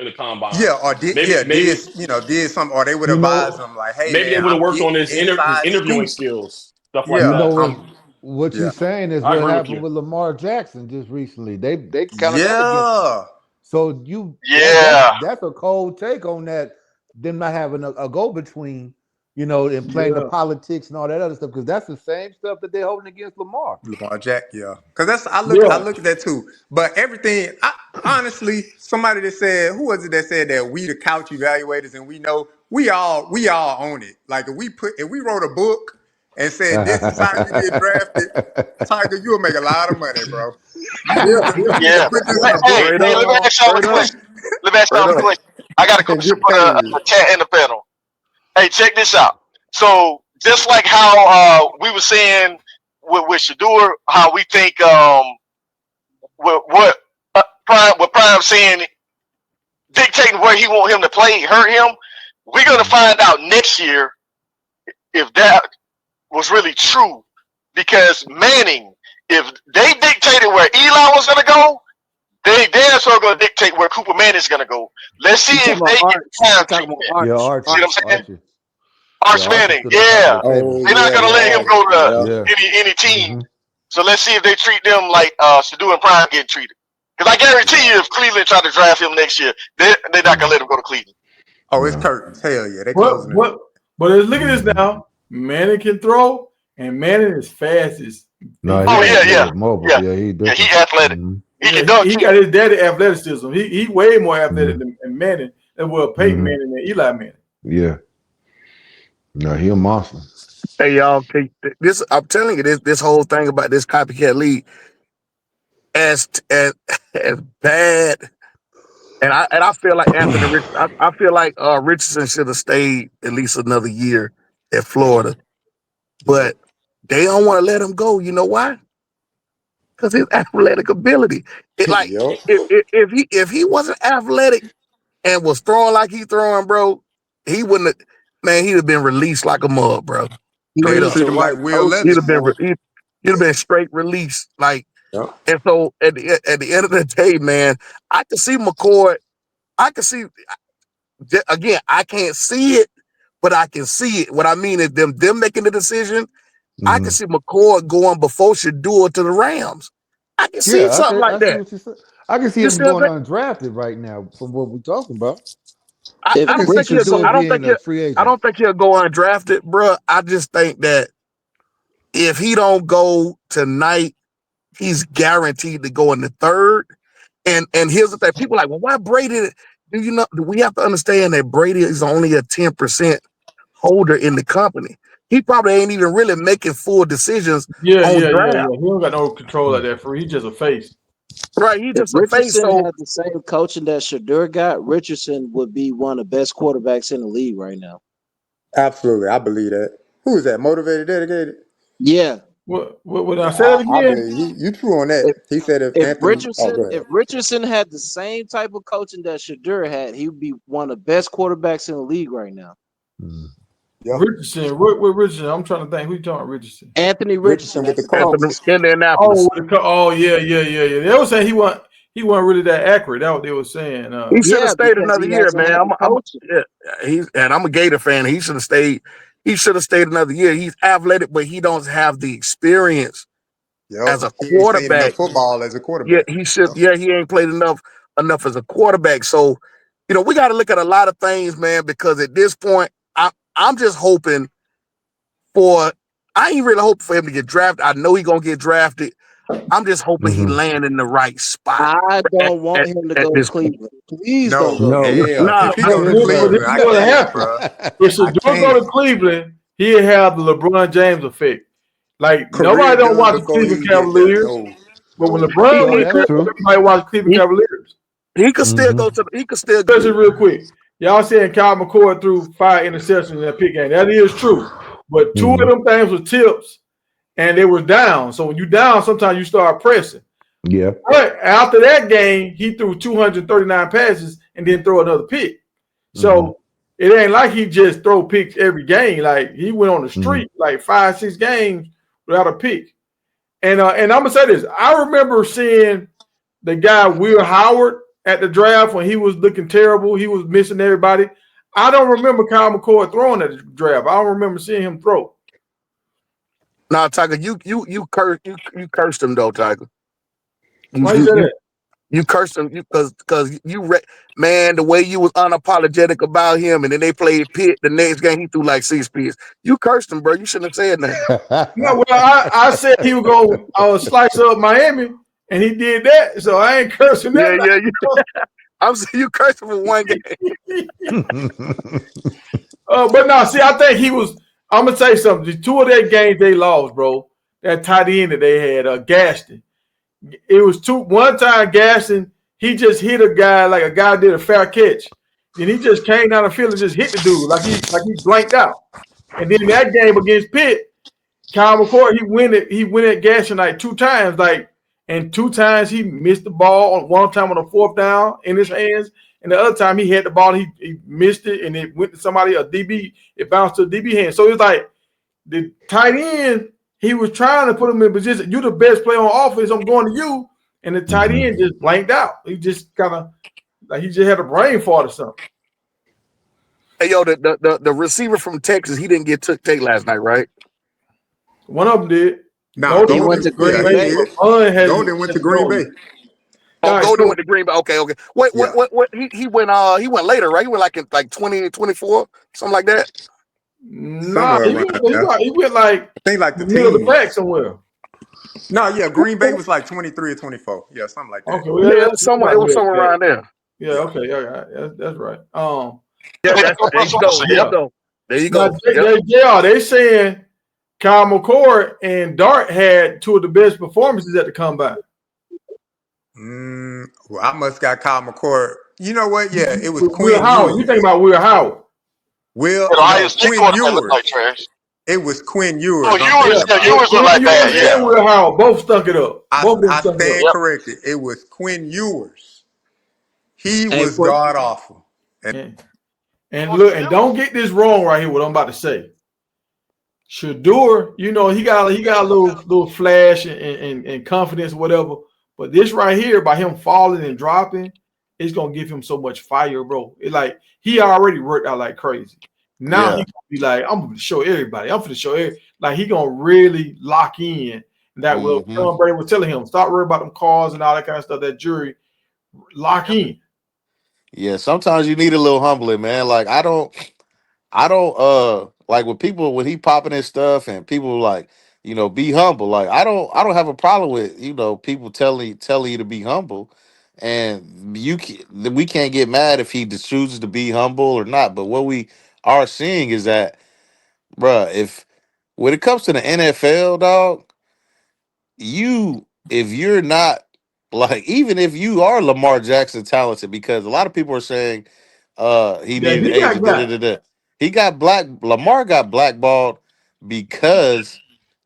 the combine. Yeah, or did some, or they would advise them like, hey maybe they man, would have I'm worked on getting his interviewing scoop. skills, stuff like that. What you're saying is I what agree with happened you. with Lamar Jackson just recently. They kind of got against him. So that's a cold take on that. Them not having a go between, and playing the politics and all that other stuff, because that's the same stuff that they're holding against Lamar. Lamar Jack, because that's I look at that too. But everything, honestly, somebody that said, who was it that said that we the couch evaluators and we know we all own it. Like if we wrote a book and said this is how you get drafted, Tiger, you'll make a lot of money, bro. You need to put this in a book. Hey, let me ask y'all a question. I got a question for the chat and the panel. Hey, check this out. So just like how we were saying with Shedeur, how we think what Prime saying dictating where he want him to play hurt him. We're gonna find out next year if that was really true. Because Manning, if they dictated where Eli was gonna go, they damn sure gonna dictate where Cooper Manning's gonna go. Let's see if they get time. See what I'm saying? Arch Manning, they're not gonna let him go to any team. So let's see if they treat them like Shedeur and Prime getting treated. Because I guarantee you, if Cleveland try to draft him next year, they're not gonna let him go to Cleveland. Oh, it's curtains. Hell yeah, they closing it. But look at this now. Manning can throw, and Manning is fast as. Mobile. Yeah, he athletic. He got his daddy athleticism. He way more athletic than Manning, and Peyton Manning and Eli Manning. Yeah. No, he a monster. Hey y'all, I'm telling you, this whole thing about this copycat league, as bad, and I feel like I feel like Richardson should have stayed at least another year at Florida, but they don't want to let him go. You know why? Because his athletic ability. If he wasn't athletic and was throwing like he's throwing, bro, he wouldn't have. Man, he'd have been released like a mug, bro. Straight up. Treat him like Will Levis. He'd have been straight released. Like, and so at the end of the day, man, I can see Mccord. I can see again. I can't see it, but I can see it. What I mean is them making the decision. I can see McCord going before Shedeur to the Rams. I can see something like that. I can see him going undrafted right now from what we're talking about. I don't think he'll go undrafted, bro. I just think that if he don't go tonight, he's guaranteed to go in the third. And here's the thing: people are like, well, why Brady? Do we have to understand that Brady is only a 10% holder in the company? He probably ain't even really making full decisions. Yeah. He don't got no control like that. He's just a face. Right, he's just a face. So had the same coaching that Shedeur got, Richardson would be one of the best quarterbacks in the league right now. Absolutely, I believe that. Who is that? Motivated, dedicated. Yeah. What I said it again? You true on that. He said if Richardson had the same type of coaching that Shedeur had, he would be one of the best quarterbacks in the league right now. Yep. Richardson, what Richardson? I'm trying to think. Who you talking about, Richardson? Anthony Richardson with the Colts. Indianapolis. Yeah. They were saying he wasn't really that accurate. That's what they were saying. He should have stayed another year, man. I'm a Gator fan. He should have stayed. He should have stayed another year. He's athletic, but he don't have the experience as a quarterback. Football as a quarterback. Yeah, he should. Yeah, he ain't played enough as a quarterback. So, we got to look at a lot of things, man. Because at this point, I'm just hoping I ain't really hoping for him to get drafted. I know he's gonna get drafted. I'm just hoping he land in the right spot. I don't want him to go to Cleveland. Please don't go. If he go to Cleveland, I can't, bro. If Shedeur go to Cleveland, he'll have the LeBron James effect. Like Career nobody don't done watch the before he Cleveland even get there. Cavaliers, No. but when LeBron Oh, went that's there, true. everybody watched Cleveland Cavaliers. He could still go to. He could still. Especially real quick, y'all saying Kyle McCord threw 5 interceptions in that pick game. That is true, but 2 of them things were tips, and they were down. So when you down, sometimes you start pressing. Yeah. But after that game, he threw 239 passes and then throw another pick. So it ain't like he just throw picks every game. Like he went on the street like 5-6 games without a pick. And I'm gonna say this: I remember seeing the guy Will Howard at the draft when he was looking terrible. He was missing everybody. I don't remember Kyle McCord throwing at the draft. I don't remember seeing him throw. Nah, Tiger, you cursed him though, Tiger. Why you say that? You cursed him because man, the way you was unapologetic about him, and then they played Pitt the next game, he threw like 6 picks. You cursed him, bro. You shouldn't have said that. No, well, I said he was gonna slice up Miami, and he did that. So I ain't cursing that. Yeah. I'm saying you cursed him for one game. But no, see, I think he was. I'm gonna tell you something. The 2 of their games they lost, bro. That tight end that they had, Gaston. It was 2. One time, Gaston, he just hit a guy like a guy did a fair catch. Then he just came down the field and just hit the dude like he blanked out. And then that game against Pitt, Kyle McCord, he went at Gaston like 2 times, and 2 times he missed the ball. One time on a 4th down in his hands, and the other time he had the ball, he missed it, and it went to somebody, a DB. It bounced to a DB hand. So it's like the tight end. He was trying to put him in position. You're the best player on offense. I'm going to you. And the tight end just blanked out. He just kind of like he just had a brain fart or something. Hey, yo, the receiver from Texas, he didn't get take last night, right? One of them did. No, Golden went to Green Bay. Golden went to Green Bay. Oh, Golden went to Green Bay. Okay. What? He went later, right? He went like in 2024, something like that. Nah, he went like I think like the middle of the team pack somewhere. No, yeah, Green Bay was like 23 or 24. Yeah, something like that. Okay, well, it was somewhere around there. Yeah, okay, that's right. There you go. They saying Kyle McCord and Dart had 2 of the best performances at the combine. Well, I must got Kyle McCord. You know what? Yeah, it was Will Howard. You think about Will Howard? Quinn Ewers. It was Quinn Ewers. Oh, Ewers looked like that. Yeah. And Will Howard both stunk it up. I stand corrected. It was Quinn Ewers. He was god awful. And look, and don't get this wrong right here. What I'm about to say. Shedeur, you know, he got a little flash and confidence, or whatever. But this right here, by him falling and dropping, it's gonna give him so much fire, bro. It's like he already worked out like crazy. Now he gonna be like, I'm gonna show everybody. Like he gonna really lock in. That will Tom Brady was telling him, stop worrying about them cars and all that kind of stuff. That jury, lock in. Yeah, sometimes you need a little humbling, man. Like I don't like when he popping his stuff and people like, be humble. Like I don't have a problem with, people telling you to be humble. And we can't get mad if he chooses to be humble or not. But what we are seeing is that, bruh, if when it comes to the NFL, dog, if you're not like, even if you are Lamar Jackson talented, because a lot of people are saying he needed agent. Lamar got blackballed because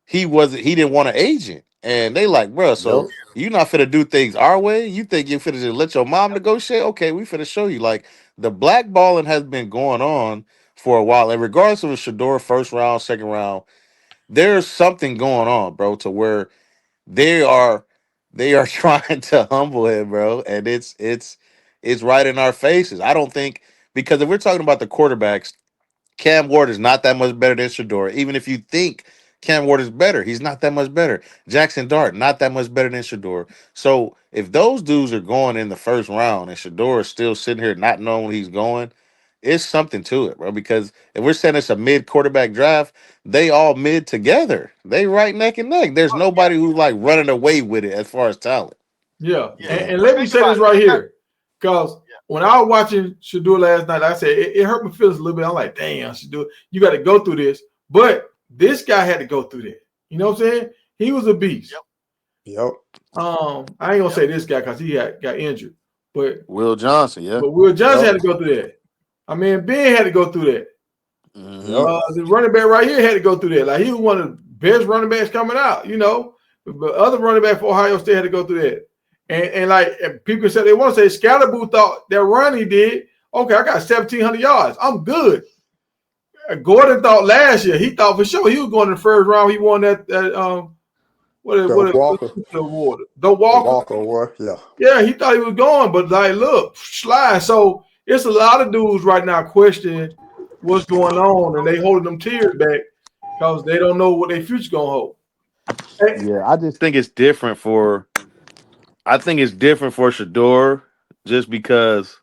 he didn't want an agent. And they like, bro, so you not finna do things our way? You think you finna just let your mom negotiate? Okay, we finna show you. Like the blackballing has been going on for a while. And regardless of a Shedeur first round, second round, there's something going on, bro, to where they are trying to humble him, bro. And it's right in our faces. I don't think, because if we're talking about the quarterbacks, Cam Ward is not that much better than Shedeur. Even if you think Cam Ward is better, he's not that much better. Jackson Dart, not that much better than Shedeur. So if those dudes are going in the first round and Shedeur is still sitting here not knowing where he's going, it's something to it, bro. Because if we're saying it's a mid quarterback draft, they all mid together. They right neck and neck. There's nobody who's like running away with it as far as talent. Yeah. And let me say this right here. Because when I was watching Shedeur last night, like I said it hurt my feelings a little bit. I'm like, damn, Shedeur, you got to go through this. But this guy had to go through that. You know what I'm saying? He was a beast. Yep. I ain't gonna say this guy because he got injured, but Will Johnson, yeah. But Will Johnson had to go through that. I mean, Ben had to go through that. The running back right here had to go through that. Like he was one of the best running backs coming out, you know. But other running back for Ohio State had to go through that. And like people said they want to say Scalaboo thought that run he did, okay, I got 1,700 yards. I'm good. Gordon thought last year, he thought for sure he was going in the first round. He won that Walker. The award. The Walker Award, yeah. Yeah, he thought he was going, but like, look, slide. So it's a lot of dudes right now questioning what's going on, and they holding them tears back because they don't know what their future gonna hold. Yeah, I just think it's different for. I think it's different for Shedeur just because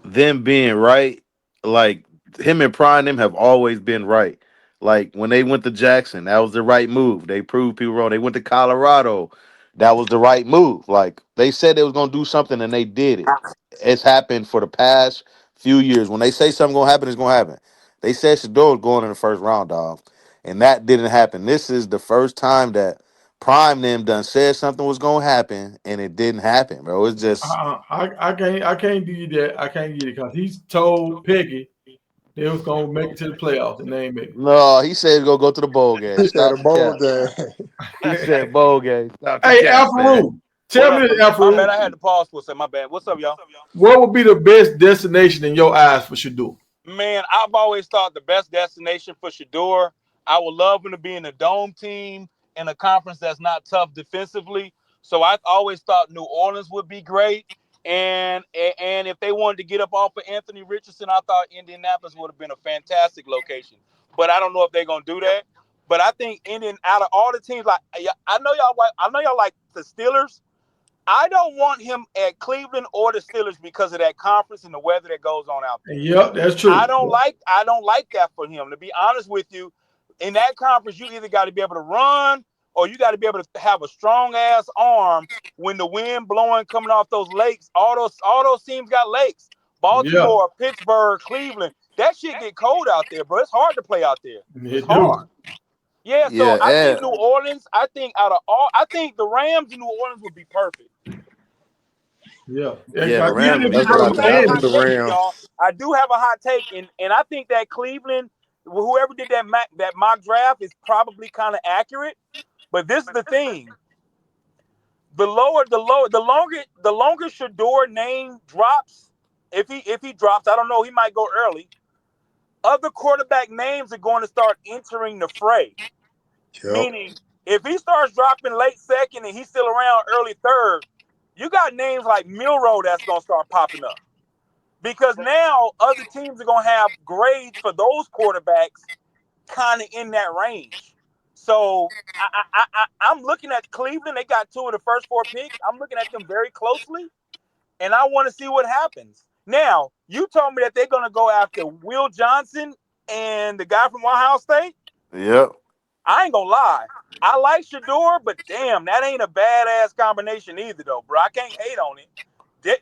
them being right, like him and Prime them have always been right. Like when they went to Jackson, that was the right move. They proved people wrong. They went to Colorado, that was the right move. Like they said they was gonna do something and they did it. It's happened for the past few years. When they say something gonna happen, it's gonna happen. They said Shedeur was going in the first round, dog, and that didn't happen. This is the first time that Prime them done said something was gonna happen and it didn't happen, bro. It's just I can't do you that. I can't get it because he's told Peggy they was gonna make it to the playoffs and they ain't make it. no. He said he's gonna go to the bowl game. He said Stop a the bowl cap. game. He said bowl game. Stop the Hey, cap, man. Alfaru, tell me, My bad, I Alfaru, had to pause for a second. My bad. What's up, y'all? what would be the best destination in your eyes for Shedeur? Man, I've always thought the best destination for Shedeur, I would love him to be in a dome team in a conference that's not tough defensively. So I've always thought New Orleans would be great. And if they wanted to get up off of Anthony Richardson, I thought Indianapolis would have been a fantastic location. But I don't know if they're gonna do that. But I think out of all the teams, like I know y'all like the Steelers. I don't want him at Cleveland or the Steelers because of that conference and the weather that goes on out there. Yep, that's true. I don't like that for him. To be honest with you, in that conference, you either got to be able to run or you got to be able to have a strong ass arm when the wind blowing coming off those lakes. All those teams got lakes. Baltimore, Pittsburgh, Cleveland. That shit get cold out there, bro. It's hard to play out there. It's hard. Yeah, so I think New Orleans, I think the Rams in New Orleans would be perfect. Yeah. The Rams. The Rams. Y'all. I do have a hot take, and I think that Cleveland, whoever did that mock draft is probably kind of accurate. But this is the thing. The longer Shedeur name drops, if he drops, I don't know, he might go early. Other quarterback names are going to start entering the fray. Yep. Meaning, if he starts dropping late second and he's still around early third, you got names like Milroe that's going to start popping up. Because now other teams are going to have grades for those quarterbacks kind of in that range. So I'm looking at Cleveland. They got 2 of the first 4 picks. I'm looking at them very closely, and I want to see what happens. Now, you told me that they're going to go after Will Johnson and the guy from Ohio State? Yep. I ain't going to lie. I like Shedeur, but damn, that ain't a badass combination either, though, bro. I can't hate on it. To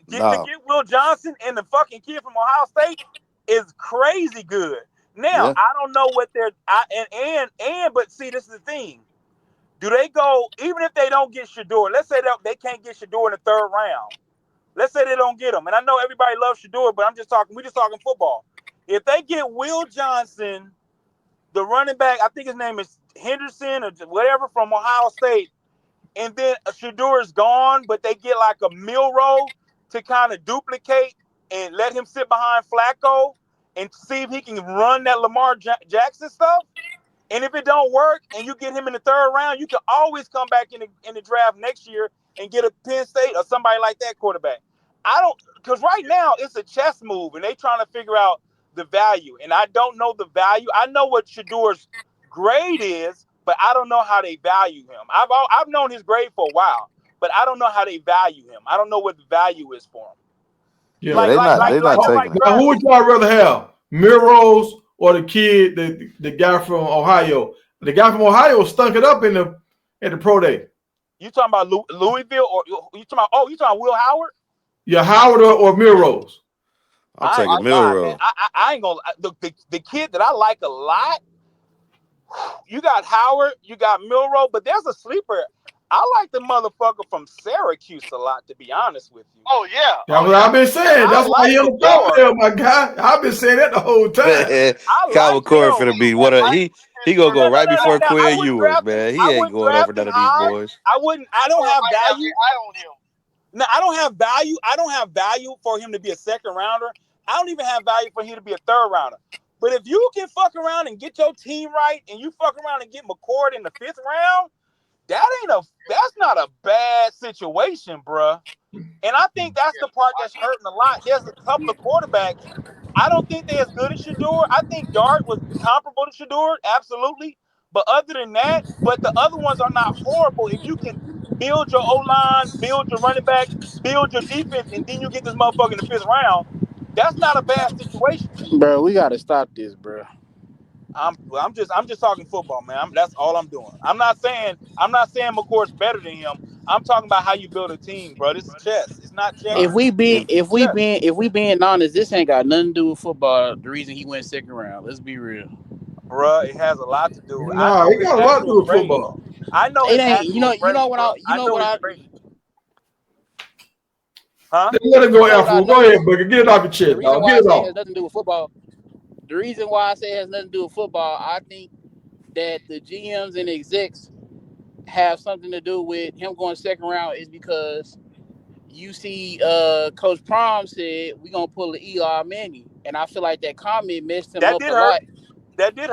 get Will Johnson and the fucking kid from Ohio State is crazy good. Now, I don't know what they're but see, this is the thing. Do they go, even if they don't get Shedeur, let's say they can't get Shedeur in the 3rd round. Let's say they don't get him. And I know everybody loves Shedeur, but we're just talking football. If they get Will Johnson, the running back, I think his name is Henderson or whatever from Ohio State, and then Shedeur is gone, but they get like a Milroe to kind of duplicate and let him sit behind Flacco and see if he can run that Lamar Jackson stuff. And if it don't work and you get him in the 3rd round, you can always come back in the draft next year and get a Penn State or somebody like that quarterback. Because right now it's a chess move and they trying to figure out the value. And I don't know the value. I know what Shedeur's grade is, but I don't know how they value him. I've known his grade for a while, but I don't know how they value him. I don't know what the value is for him. Yeah, they're not taking it. Now, who would y'all rather have, Milroe or the kid, the guy from Ohio? The guy from Ohio stunk it up at the pro day. You talking about Louisville, or you talking about Will Howard? Yeah, Howard or Milroe. I'm taking Milroe. I ain't gonna. The kid that I like a lot, You got Howard, you got Milrow, but there's a sleeper. I like the motherfucker from Syracuse a lot, to be honest with you. Oh yeah. That's what I've been saying. That's why like he on the top there, my guy. I've been saying that the whole time. Kyle like McCord him. finna be what he gonna go right before No, Quinn Ewers, man. He ain't going over none of these boys. I don't have value. Eye on him. No, I don't have value. I don't have value for him to be a second rounder. I don't even have value for him to be a third rounder. But if you can fuck around and get your team right, and you fuck around and get Mccord in the 5th round, that's not a bad situation, bruh. And I think that's the part that's hurting a lot. There's a couple of quarterbacks. I don't think they're as good as Shedeur. I think Dart was comparable to Shedeur, absolutely. But other than that, but the other ones are not horrible. If you can build your O-line, build your running backs, build your defense, and then you get this motherfucker in the 5th round, that's not a bad situation. Bro, we gotta stop this, bro. I'm just talking football, man. That's all I'm doing. I'm not saying McCord's better than him. I'm talking about how you build a team, bro. This is chess. It's not If checkers. we being honest, this ain't got nothing to do with football. The reason he went 2nd round. Let's be real. Bruh, it has a lot to do with. I No, know it his got a lot to do actual with grade. football. I know It his ain't. actual grade, bro. I know his grade. Huh? Let him go after. Go ahead, Booker. Get it off your chest, The reason dog. why Get I it say it off. has nothing to do with football. The reason why I say it has nothing to do with football, I think that the GMs and execs have something to do with him going 2nd round is because you see Coach Prom said we're gonna pull the Eli Manning. And I feel like that comment messed him That up did a hurt. lot. That did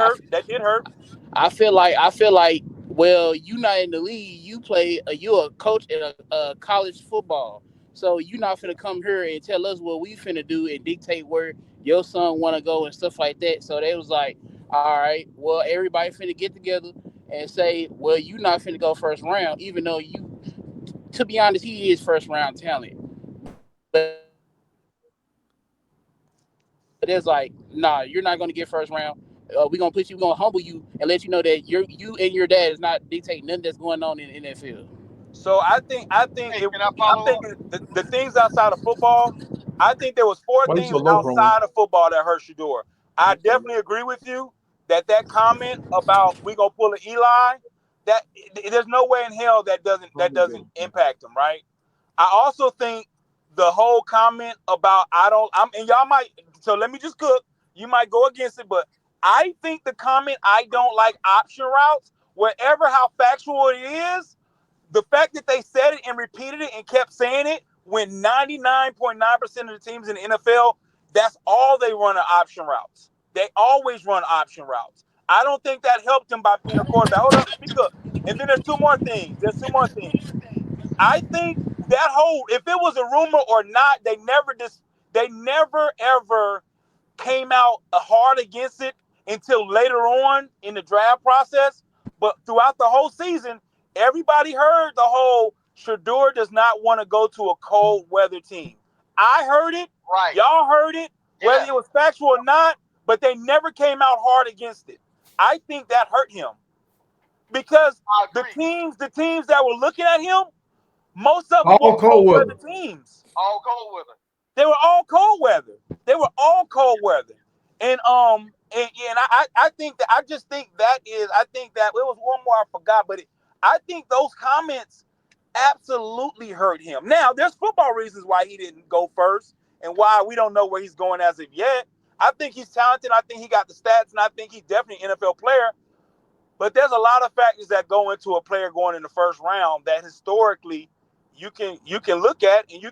hurt. I feel like well, you not in the league, you're a coach in a college football. So you're not finna come here and tell us what we finna do and dictate where your son wanna go and stuff like that. So they was like, all right, well, everybody finna get together and say, well, you not finna go 1st round, even though to be honest, he is 1st round talent. But it's like, nah, you're not gonna get 1st round. We're gonna put you, we're gonna humble you and let you know that you and your dad is not dictating nothing that's going on in the NFL. So I think Hey, it, can I I'm follow up? thinking the things outside of football. I think there was 4 Why you so things low, bro? outside of football that hurt Shedeur. I definitely agree with you that comment about we gonna pull an Eli. That there's no way in hell that doesn't impact him, right? I also think the whole comment about and y'all might, so let me just cook. You might go against it, but I think the comment I don't like option routes, whatever how factual it is, the fact that they said it and repeated it and kept saying it when 99.9% of the teams in the NFL, that's all they run are option routes. They always run option routes. I don't think that helped him by being a quarterback. Hold up, let me cook. And then there's two more things. I think that whole, if it was a rumor or not, they never ever came out hard against it until later on in the draft process. But throughout the whole season, everybody heard the whole Shedeur does not want to go to a cold weather team. I heard it. Right. Y'all heard it. Whether it was factual or not, but they never came out hard against it. I think that hurt him because the teams that were looking at him, most of them were All cold cold weather. weather teams. All cold weather. They were all cold weather. And I think that I think that it was one more I forgot, but I think those comments absolutely hurt him. Now, there's football reasons why he didn't go first and why we don't know where he's going as of yet. I think he's talented. I think he got the stats, and I think he's definitely an NFL player. But there's a lot of factors that go into a player going in the 1st round that historically you can look at and you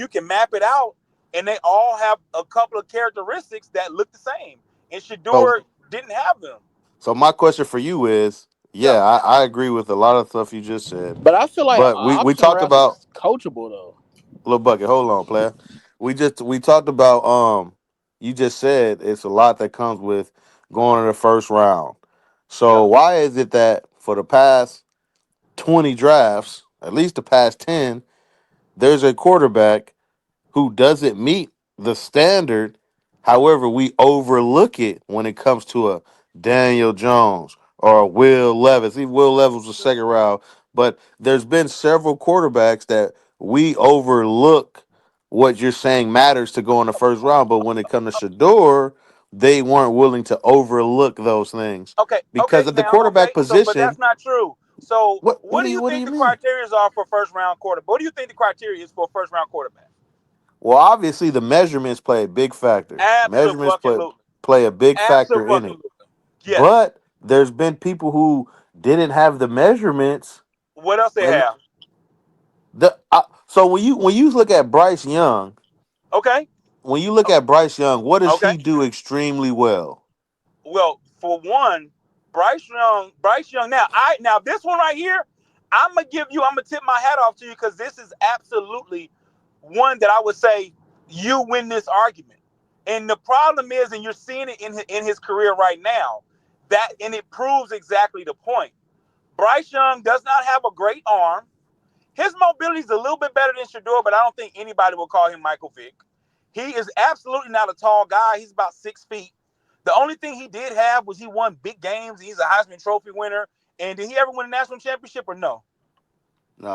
can map it out, and they all have a couple of characteristics that look the same. And So Shedeur didn't have them. so my question for you is, yeah, I agree with a lot of stuff you just said. But I feel like But we option talked routes about is coachable though. little bucket. Hold on, player. We talked about you just said it's a lot that comes with going to the 1st round. So Yeah. why is it that for the past 20 drafts, at least the past 10, there's a quarterback who doesn't meet the standard. However, we overlook it when it comes to a Daniel Jones or a Will Levis. Even Will Levis was 2nd round, but there's been several quarterbacks that we overlook what you're saying matters to go in the 1st round. But when it comes to Shador, they weren't willing to overlook those things Okay, because at the now, quarterback so but that's position, not true. So what what do do you you what do think you the mean? criteria are for first round quarterback? What do you think the criteria is for a first round quarterback? Well, obviously the measurements play a big factor. Measurements Absolutely. play a big factor in it. Absolutely. Yes. But there's been people who didn't have the measurements. What else they And have? so when you look at Bryce Young, Okay. what does Okay. he do extremely well? Well, for one, Bryce Young. Now this one right here, I'm gonna tip my hat off to you because this is absolutely one that I would say you win this argument. And the problem is, and you're seeing it in his career right now, and it proves exactly the point. Bryce Young does not have a great arm. His mobility is a little bit better than Shedeur, but I don't think anybody will call him Michael Vick. He is absolutely not a tall guy. He's about 6 feet. The only thing he did have was he won big games. He's a Heisman Trophy winner. And did he ever win a national championship or no?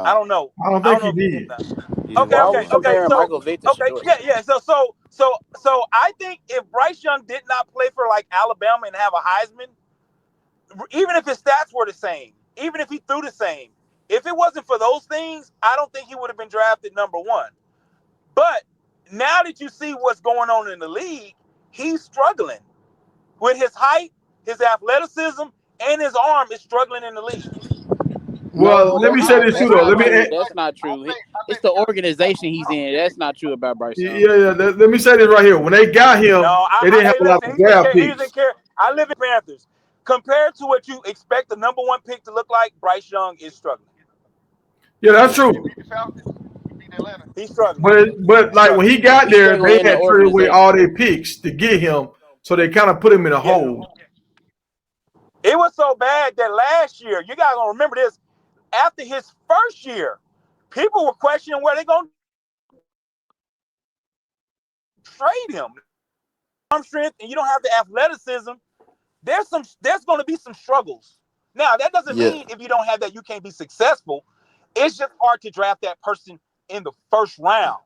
I No, don't know. I don't I don't think know he if he did did. not. he did Okay, not Why are okay, we win. okay. comparing So, Michael Vick to okay, Shedeur? yeah. So I think if Bryce Young did not play for like Alabama and have a Heisman, even if his stats were the same, even if he threw the same, if it wasn't for those things, I don't think he would have been drafted number one. But now that you see what's going on in the league, he's struggling with his height, his athleticism, and his arm is struggling in the league. Well, No, let me say this too, that's though. not Let me true. That's not true. It's the organization he's in. That's not true about Bryce Young. let me say this right here. When they got him, No, they didn't have hey, a lot listen, of draft he's in picks. care. I live in Panthers. Compared to what you expect the number one pick to look like, Bryce Young is struggling. Yeah, that's true. He's struggling. But He's like when struggling. he got He's there, struggling they in the had traded away organization. all their picks to get him, so they kind of put him in a Yeah. hole. It was so bad that last year, you guys gonna remember this. After his first year, people were questioning where they're gonna trade him. Arm strength, and you don't have the athleticism. There's going to be some struggles. Now that doesn't Yeah, mean if you don't have that you can't be successful. It's just hard to draft that person in the first round.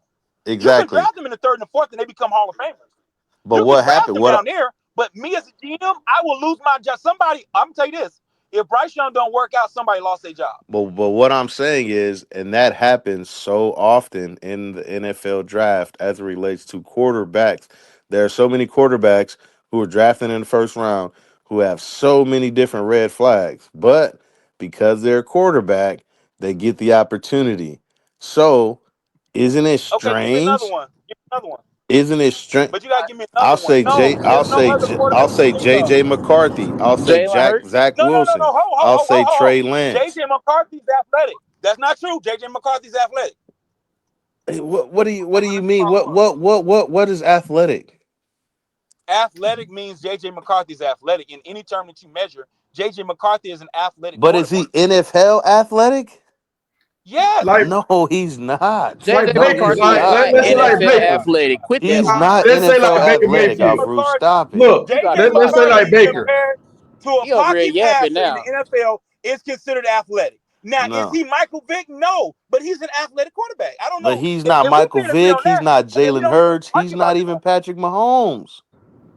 You can exactly. draft them in the third and the fourth, and they become Hall of Famers. But You can what draft happened? them down there, but me as a GM, I will lose my job. I'm gonna tell you this: if Bryce Young don't work out, somebody lost their job. But what I'm saying is, and that happens so often in the NFL draft as it relates to quarterbacks. There are so many quarterbacks who are drafted in the first round who have so many different red flags, but because they're a quarterback, they get the opportunity. So, isn't it Okay, give me another strange? one. Give me another one. Isn't it strange? But you gotta give me another one. No, there's no other I'll quarterback you say think of. JJ McCarthy. I'll say Jalen Hurts. Zach No. Wilson. I'll say Ho. Trey Lance. JJ McCarthy's athletic. That's not true. JJ McCarthy's athletic. Hey, what do you mean? What is athletic? Athletic means JJ McCarthy's athletic. In any term that you measure, JJ McCarthy is an athletic But is he quarterback. NFL athletic? Yes. Like No, he's not. like JJ No, Baker, he's McCarthy is like not, not let's say man. like NFL Baker. athletic. Quit that He's lie. not Let's say like NFL Baker athletic, JJ Mayfield. Alfred. McCarthy, Stop it. Look, You got JJ to let's stop say like McCarthy saying that. Baker. compared to a He over here pocket yapping passer in now. the NFL is considered athletic. Now, is No. he Michael Vick? No, but he's an athletic quarterback. I don't But know. he's If not we Michael can't agree Vick. on He's that, not then we Jalen don't need to Hurts. He's argue not about even that. Patrick Mahomes.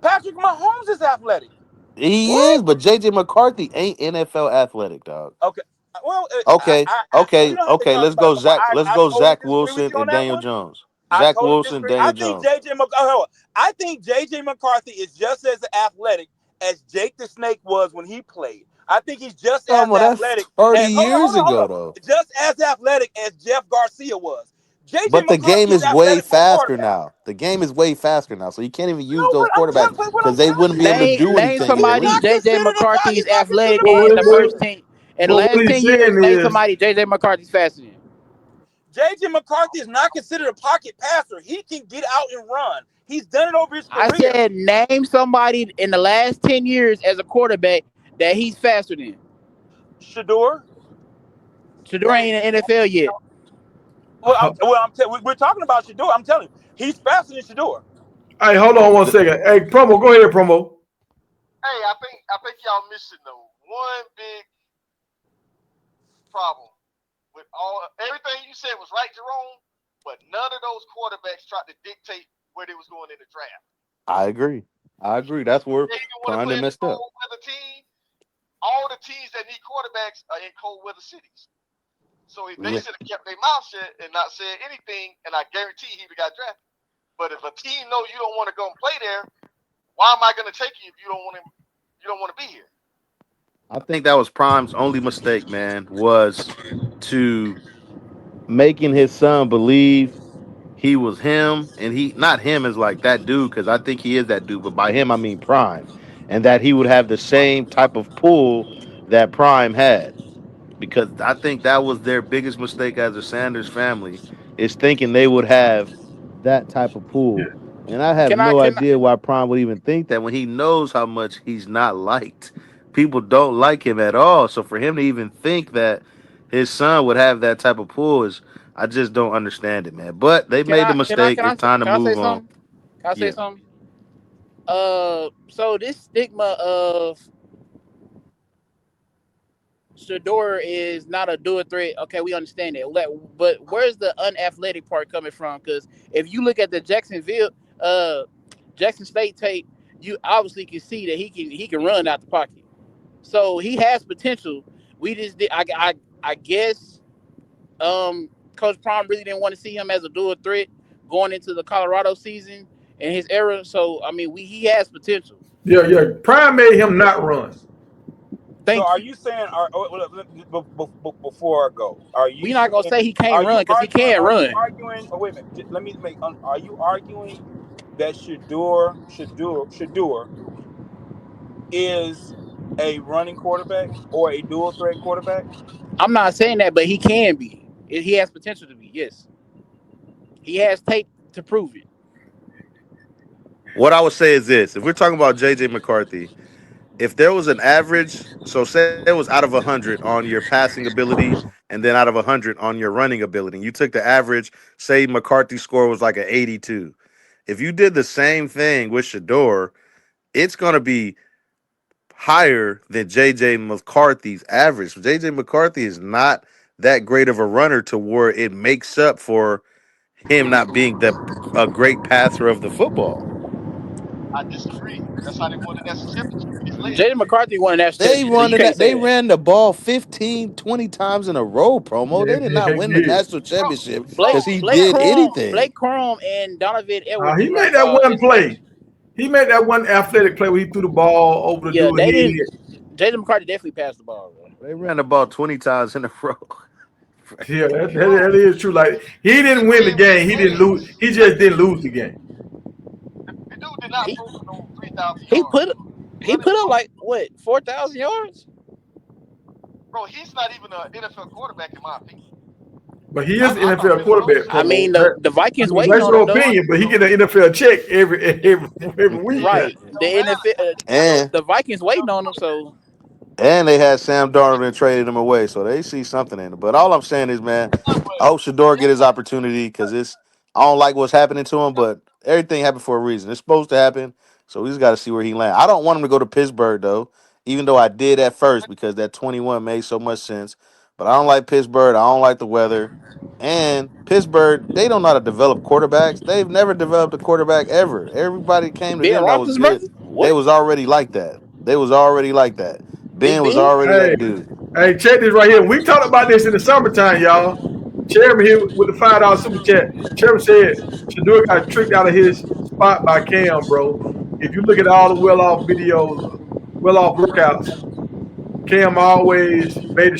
Patrick Mahomes is athletic. He What? is, but JJ McCarthy ain't NFL athletic, dog. Okay. Well, Okay, we don't have to okay. talk about it no more. Let's I go totally Zach disagree with Wilson you on and that Daniel one. Jones. I Zach totally Wilson, disagree. I Daniel think Jones. JJ McCarthy is just as athletic as Jake the Snake was when he played. I think he's just Oh, as well, that's athletic 30 as years ago, though. just as athletic as Jeff Garcia was. JJ But the McCarthy game is is way athletic for a faster quarterback. now. The game is way faster now. So you can't even use No, those quarterbacks what because I'm they telling wouldn't be you able to is do Name anything in the he's somebody league. not JJ considered McCarthy is he's not considered athletic a in pocket the But, first passer. 10 in the but what last he's 10 years. saying Name is, somebody JJ McCarthy's faster than. JJ McCarthy is not considered a pocket passer. He can get out and run. He's done it over his I career. said name somebody in the last 10 years as a quarterback that he's faster than. Shedeur. Shedeur ain't in the NFL yet. We're talking about Shedeur. I'm telling you, he's faster than Shedeur. hey, hold on one second. Hey, Promo, go ahead, Promo. Hey, I think y'all missing though one big problem with everything you said was right, Jerome, but none of those quarterbacks tried to dictate where they was going in the draft. I agree. I agree. That's where They didn't want to Prime play they in the messed up. cold weather team. All the teams that need quarterbacks are in cold weather cities. So if they Yeah. should have kept their mouth shut and not said anything, and I guarantee he would got drafted. But if a team knows you don't want to go and play there, why am I going to take you if you don't want to? You don't want to be here. I think that was Prime's only mistake, man, was to making his son believe he was him, and he not him as like that dude, because I think he is that dude, but by him I mean Prime, and that he would have the same type of pull that Prime had. Because I think that was their biggest mistake as a Sanders family, is thinking they would have that type of pool. And I have Can I? no Can I? idea why Prime would even think that when he knows how much he's not liked. People don't like him at all. So for him to even think that his son would have that type of pool is, I just don't understand it, man. But they Can made the I? Can I? mistake. Can I? It's time to Can I say move on. something? Can I say Yeah. something? So this stigma of Shedeur is not a dual threat. Okay, we understand that. But where's the unathletic part coming from? Because if you look at the Jackson State tape, you obviously can see that he can run out the pocket. So he has potential. We just did. I guess Coach Prime really didn't want to see him as a dual threat going into the Colorado season in his era. So I mean, he has potential. Yeah. Prime made him not run. So Thank are you. you saying? Before I go, are you We not gonna saying? say he can't Are you run because he arguing? can't Are you run. arguing? Oh, wait a minute. Let me make. Are you arguing that Shedeur is a running quarterback or a dual threat quarterback? I'm not saying that, but he can be. He has potential to be. Yes, he has tape to prove it. What I would say is this: if we're talking about JJ McCarthy, if there was an average, so say it was out of 100 on your passing ability and then out of 100 on your running ability, you took the average, say McCarthy's score was like an 82. If you did the same thing with Shedeur, it's going to be higher than JJ McCarthy's average. JJ McCarthy is not that great of a runner to where it makes up for him not being a great passer of the football. I disagree. That's how they won the national championship with his legs. Jaden McCarthy won a national They championship, so you running can't that. say They that. ran the ball 15, 20 times in a row. Promo. Yeah, They did not heck win the yeah. national Bro, championship bro, Blake because he Blake did Corum, anything. Blake Corum, and Donovan Edwards He didn't run made the that ball one as much. play. He made that one athletic play where he threw the ball over the Yeah, dude's they didn't. head. Jaden McCarthy definitely passed the ball, bro. They ran the ball 20 times in a row. Yeah, bro. that is true. Like he This didn't win the man went game. He didn't lose. legs. He just didn't lose the game. The dude did not He throw for no 3,000 he yards, put bro. he Running put the up ball. like what 4,000 yards. Bro, he's not even an NFL quarterback in my opinion. But he is I an thought NFL Chris Jones quarterback, should I have Pomo. mean, been. the I Vikings mean, waiting that's on him your though. opinion. But he get an NFL check every week now. Right, It the don't matter. NFL, and the Vikings waiting on him. So And they had Sam Darnold and traded him away, so they see something in it. But all I'm saying is, man, I hope Shador get his opportunity because it's. I don't like what's happening to him, but everything happened for a reason. It's supposed to happen, so we just got to see where he lands. I don't want him to go to Pittsburgh though, even though I did at first because that 21 made so much sense. But I don't like Pittsburgh. I don't like the weather, and Pittsburgh they don't know how to develop quarterbacks. They've never developed a quarterback ever. Everybody came to Ben them that was good. Roethlisberger, They what? was already like that. They was already like that. Big Ben was Ben? already Hey, that dude. hey, check this right here. We talked about this in the summertime, y'all. Chairman here with the $5 super chat. Chairman said Shador got tricked out of his spot by Cam, bro. If you look at all the well-off videos, well-off workouts, Cam always made the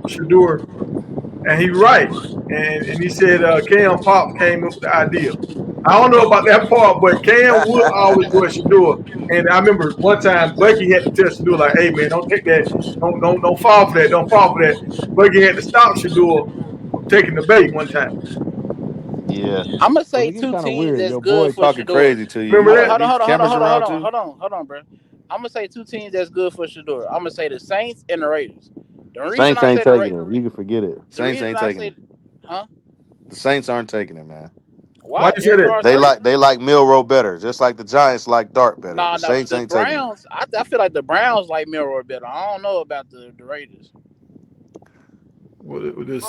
Shador, and he right. And he said Cam Pops came up with the idea. I don't know about that part, but Cam would always go at Shador. And I remember one time Bucky had to tell Shador, like, hey man, don't take that, don't fall for that, don't fall for that. Bucky had to stop Shador from taking the bait one time. Yeah. I'm gonna Because say it gets two kind of teams weird. that's Your good boy for talking Shador. crazy to you. Remember You that? like these cameras around too? Hold on, bro. I'm gonna say two teams that's good for Shador. I'm gonna say the Saints and the Raiders. The reason Saints I ain't say the Ra- taking him. You can forget it. the Saints reason ain't I taking say, him. huh? The Saints aren't taking him, man. Why Why? you say Derek that? Carr's hurt. They like Milrow better, just like the Giants like Dart better. Nah, The no, Saints the ain't taking him. Browns. I feel like the Browns like Milroy better. I don't know about the Raiders. with the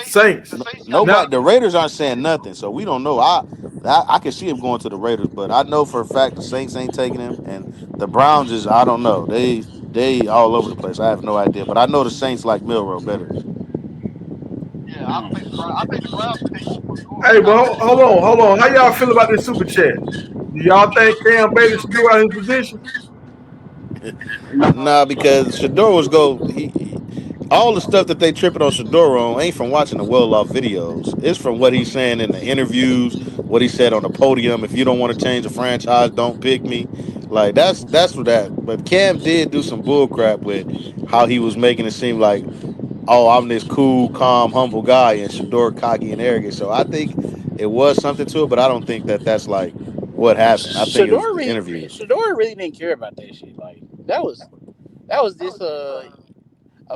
Saints. Nobody, the Raiders aren't saying nothing, so we don't know. I can see him going to the Raiders, but I know for a fact the Saints ain't taking him, and the Browns is I don't know. They all over the place. I have no idea, but I know the Saints like Milroe better. Yeah, I don't think I think the Browns would take him for sure. Hey, but hold on. How y'all feel about this super chat? Do y'all think Cam Bailey should do out his position? Nah, because Shedeur was all the stuff that they tripping on Shedeur on ain't from watching the well off videos. It's from what he's saying in the interviews, what he said on the podium. If you don't want to change the franchise, don't pick me. Like that's what that. But Cam did do some bull crap with how he was making it seem like, oh, I'm this cool, calm, humble guy, and Shedeur cocky and arrogant. So I think it was something to it, but I don't think that that's like what happened. I think it was the interviews. Shedeur really didn't care about that shit. Like that was just a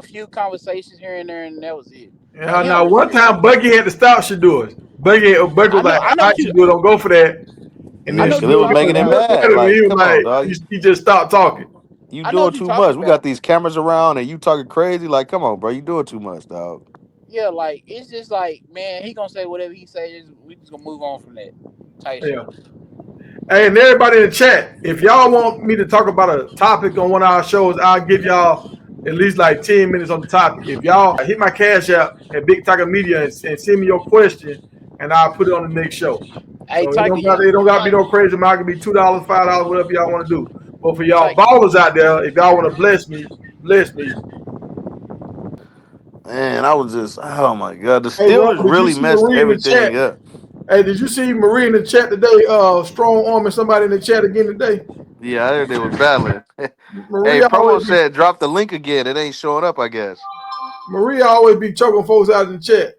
few conversations here and there, and that was it. Yeah, now one time Buggy had to stop Shedeur. Buggy was like, I know "I Shedeur, don't go for that." And then Because it was making him mad. Like, he was come like, on, dog. he just stopped talking. You doing too much. We got these cameras around and you talking crazy. Like, come on, bro. You doing too much, dog. Yeah, like it's just like, man, he gonna say whatever he says. We just gonna move on from that type shit. Hey, and everybody in the chat, if y'all want me to talk about a topic on one of our shows, I'll give y'all at least like 10 minutes on the topic. If y'all hit my cash app at Big Tiger Media and send me your question, and I'll put it on the next show. Hey, so Tiger, it don't got to be no crazy amount. It can be $2, $5, whatever y'all want to do. But for y'all ballers out there, if y'all want to bless me. Man, I was just, oh my God. The Steelers really messed everything up. Hey, did you see Marie in the chat today? Strong arming somebody in the chat again today. Yeah, I heard they was battling. Marie hey, Promo said drop the link again. It ain't showing up, I guess. Maria always be choking folks out in the chat.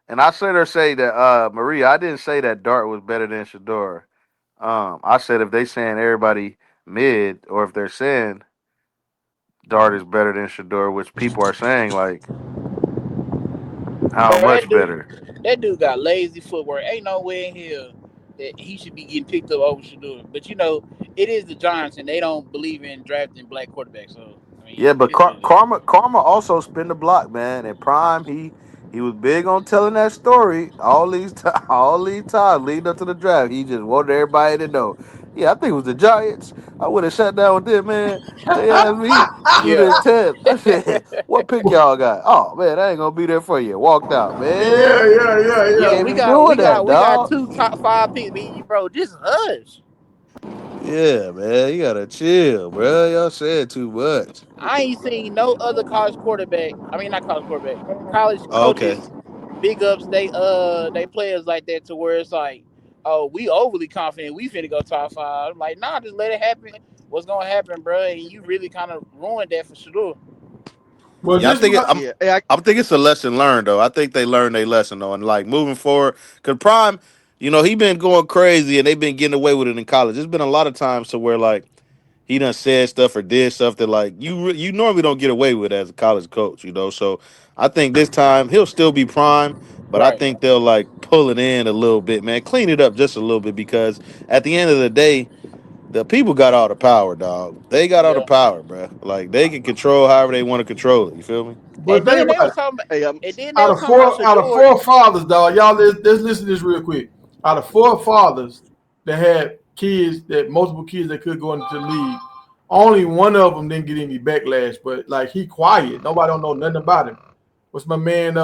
And I said her say that Maria, I didn't say that Dart was better than Shedeur. I said if they saying everybody mid, or if they're saying Dart is better than Shedeur, which people are saying, like, how much better? That dude got lazy footwork. Ain't no way in here that he should be getting picked up over Shedeur. But you know, it is the Giants, and they don't believe in drafting black quarterbacks. So I mean, yeah, but Karma also spin the block, man. And Prime, he was big on telling that story all these times leading up to the draft. He just wanted everybody to know. Yeah, I think it was the Giants. I would have sat down with them, man. They asked me through their test. I said, "What pick y'all got?" Oh man, I ain't gonna be there for you. Walked out, man. Yeah. Can't be doing that, we got dog. 2 top 5 picks. Bro, just hush. Yeah, man, you gotta chill, bro. Y'all said too much. I ain't seen no other college quarterback. I mean, not college quarterback. College coaches big ups they players like that to where it's like, oh, we overly confident we finna go top 5. I'm like, nah, just let it happen. What's gonna happen, bro? And you really kind of ruined that for Shedeur. Well, yeah, I think it's a lesson learned though. I think they learned their lesson though, and like moving forward, cause Prime, you know, he been going crazy and they've been getting away with it in college. There's been a lot of times to where like he done said stuff or did stuff that like you normally don't get away with as a college coach, you know. So I think this time he'll still be Prime, but I think they'll like pull it in a little bit, man, clean it up just a little bit because at the end of the day, the people got all the power, dog. They got all the power, bro. Like they can control however they want to control it. You feel me? But think about it. Out of four fathers, dog, y'all let's listen to this real quick. Out of 4 fathers that had multiple kids that could go into the league, only one of them didn't get any backlash. But like he quiet, nobody don't know nothing about him. What's my man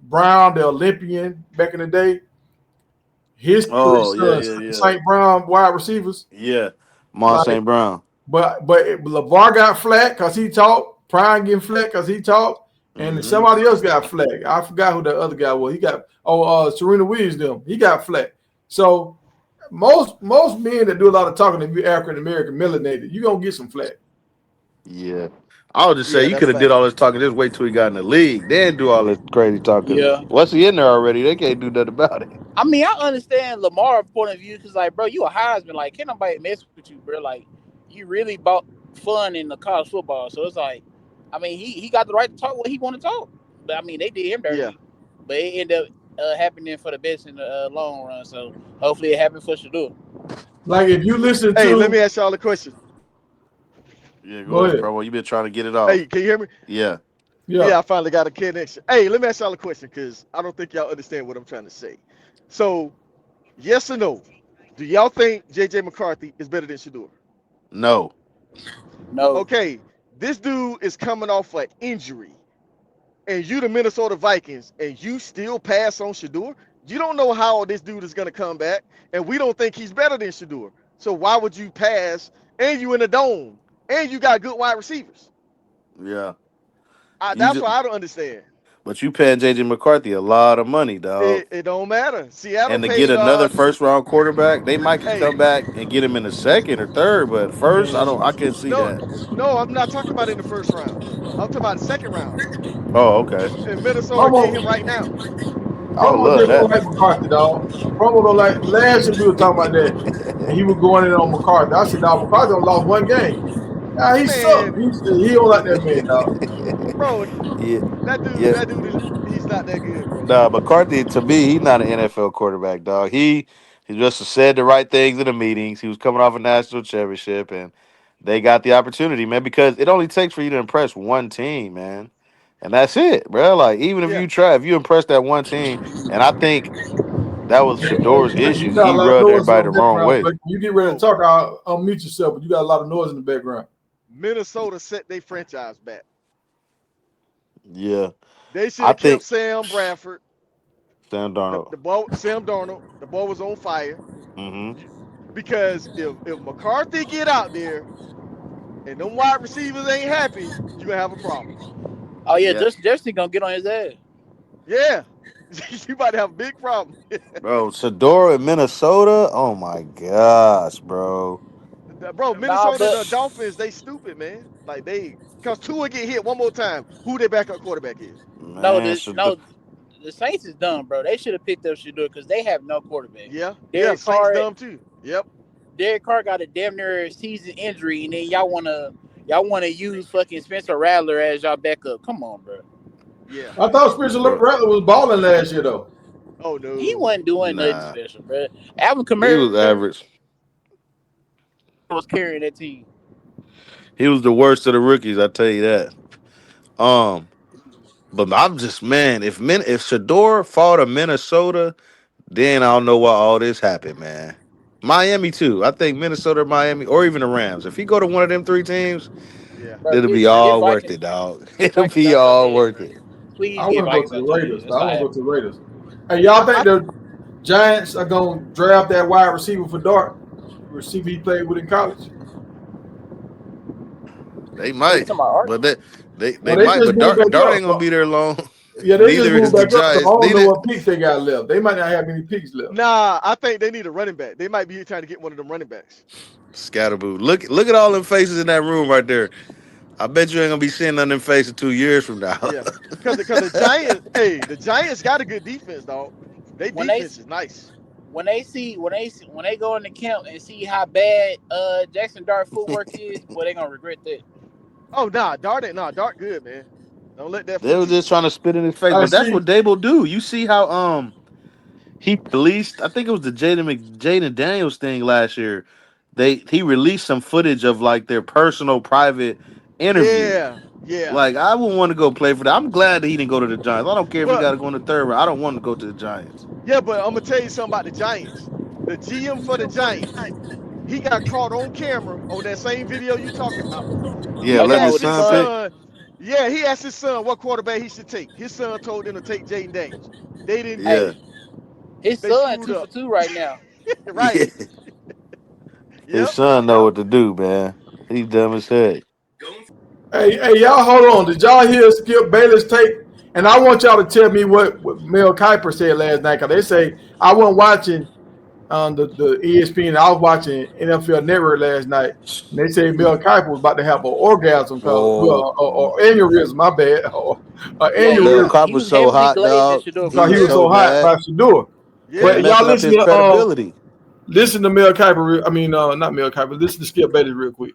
Brown, the Olympian back in the day? His 3 sons, St. Brown wide receivers. Yeah, Mon St. Brown. But LeVar got flat because he talked. Prime getting flat because he talked. And somebody else got flat. I forgot who the other guy was. He got Serena Williams them. He got flat. So most men that do a lot of talking, if you're African American melanated, you're gonna get some flat. Yeah. I would just say you could have did all this talking. Just wait till he got in the league, then do all this crazy talking. Yeah. Once he in there already, they can't do nothing about it. I mean, I understand Lamar's point of view because, like, bro, you a Heisman. Like, can't nobody mess with you, bro? Like, you really bought fun in the college football. So it's like, I mean, he got the right to talk what he want to talk. But I mean, they did him dirty. Yeah. But it ended up happening for the best in the long run. So hopefully it happened for Shedeur. Like if you listen to, let me ask y'all a question. Yeah, go ahead, bro. You been trying to get it off. Hey, can you hear me? Yeah. Yeah, I finally got a connection. Hey, let me ask y'all a question because I don't think y'all understand what I'm trying to say. So, yes or no? Do y'all think JJ McCarthy is better than Shedeur? No. No. Okay, this dude is coming off an injury, and you the Minnesota Vikings, and you still pass on Shedeur? You don't know how this dude is gonna come back, and we don't think he's better than Shedeur. So why would you pass? And you in the dome, and you got good wide receivers. Yeah. You That's just, what I don't understand. but you paying JJ McCarthy a lot of money, dog. It don't matter. Seattle And to get paid. another first round quarterback, they might could Hey, come back and get him in the second or third, but first, I can't see no, that. no, I'm not talking about in the first round. I'm talking about the second round. Oh, okay. And Minnesota get him Promo, right now. I would Promo love just don't that. like McCarthy, dog. Promo don't like. Last year we were talking about that, and he was going in on McCarthy. I said, dog, McCarthy only lost one game. Nah, he sucked. Man, He don't like that man, dog. bro, Yeah. that Yeah. dude is he's not that good, bro. Nah, McCarthy to me, he's not an NFL quarterback, dog. He just said the right things in the meetings. He was coming off a national championship, and they got the opportunity, man. Because it only takes for you to impress one team, man, and that's it, bro. Like even if Yeah. you try, if you impress that one team, and I think that was Hey, Shador's you issue. got a He lot of rubbed noise in everybody the the wrong background, way. but you get ready to Bro, talk, I'll unmute yourself, but you got a lot of noise in the background. Minnesota set their franchise back. Yeah, They should I have kept think Sam Bradford. Sam The, Darnold. the ball, Sam Darnold. The ball was on fire Mm-hmm. because if McCarthy get out there and them wide receivers ain't happy, you gonna have a problem. Oh yeah, Yeah, Justin Jefferson gonna get on his ass. Yeah, you about to have a big problem. bro. Shador in Minnesota. Oh my gosh, bro. Bro, Nah, Minnesota, but the Dolphins, they stupid, man. Like cause Tua get hit one more time. Who their backup quarterback is? no, Man, the Saints is dumb, bro. They should have picked up Shedeur because they have no quarterback. Yeah, yeah. Derek Saints Carr, dumb too. Yep. Derek Carr got a damn near season injury, and then y'all wanna use fucking Spencer Rattler as y'all backup. Come on, bro. Yeah. I thought Spencer bro. Rattler was balling last year, though. Oh He no. wasn't doing nothing Nah, special, bro. Alvin he was Kamara average. was carrying that team. He was the worst of the rookies. I tell you that. Um, but I'm just man. If Shador fought to Minnesota, then I don't know why all this happened, man. Miami too. I think Minnesota, Miami, or even the Rams. If he go to one of them three teams, Yeah. Bro, it'll be get all worth Vikings. it, dog. Get It'll Vikings be out your all head, worth bro. it. Please I get want to go Vikings to the out your head. Raiders. That's I not want to go to happening. the Raiders. Hey, y'all think I the Giants are going to draft that wide receiver for Dart, receiver he played with in college? They Who you might, talking about, Art? but they Well, they might. just But moved back Dart up. ain't gonna be there long. Yeah, they just Neither is moved the back up. So Giants. I don't know Neither what picks they got left. They might not have any picks left. Nah, I think they need a running back. They might be trying to get one of them running backs. Scatterboo. Look at all them faces in that room right there. I bet you ain't gonna be seeing none of them faces 2 years from now. Yeah. Cause the Giants, hey, the Giants got a good defense, dog. Their When they defense is nice. when they go into camp and see how bad Jackson Dart footwork is, boy, they gonna regret that. Oh Dart good, man. Don't let that They fool were you. just trying to spit in his face, I but that's see. what Dable do. You see how he released. I think it was the Jaden Daniels thing last year. He released some footage of like their personal private interview. Yeah, yeah. Like I wouldn't want to go play for that. I'm glad that he didn't go to the Giants. I don't care if he But got to go in the third round. I don't want to go to the Giants. yeah, but I'm gonna tell you something about the Giants. The GM for the Giants, he got caught on camera on that same video you talking about. Yeah, Oh, He talking letting about his with asked the his son son? pick. son, yeah, he asked his son what quarterback he should take. His son told him to take Jaden Daniels. They didn't do Yeah, Hey, it. his They son screwed two for up. two right now. Right. yeah. His Yep. son know Yep. what to do, man. He's dumb as heck. Hey, y'all, hold on. Did y'all hear Skip Bayless take? And I want y'all to tell me what Mel Kiper said last night. Cause they say I wasn't watching on the ESPN. I was watching NFL Network last night, and they say Mel Kiper was about to have an orgasm, cause Oh, well, or aneurysm, my bad, or Yeah, he Mel was aneurysm, he Kiper's was so heavily hot, glazed at dog. Shador He for because he was was real. so so hot by bad. Shedeur. They But Yeah. y'all messing up listen his to credibility. listen to Mel Kiper. I mean, not Mel Kiper. Listen to Skip Bayless real quick.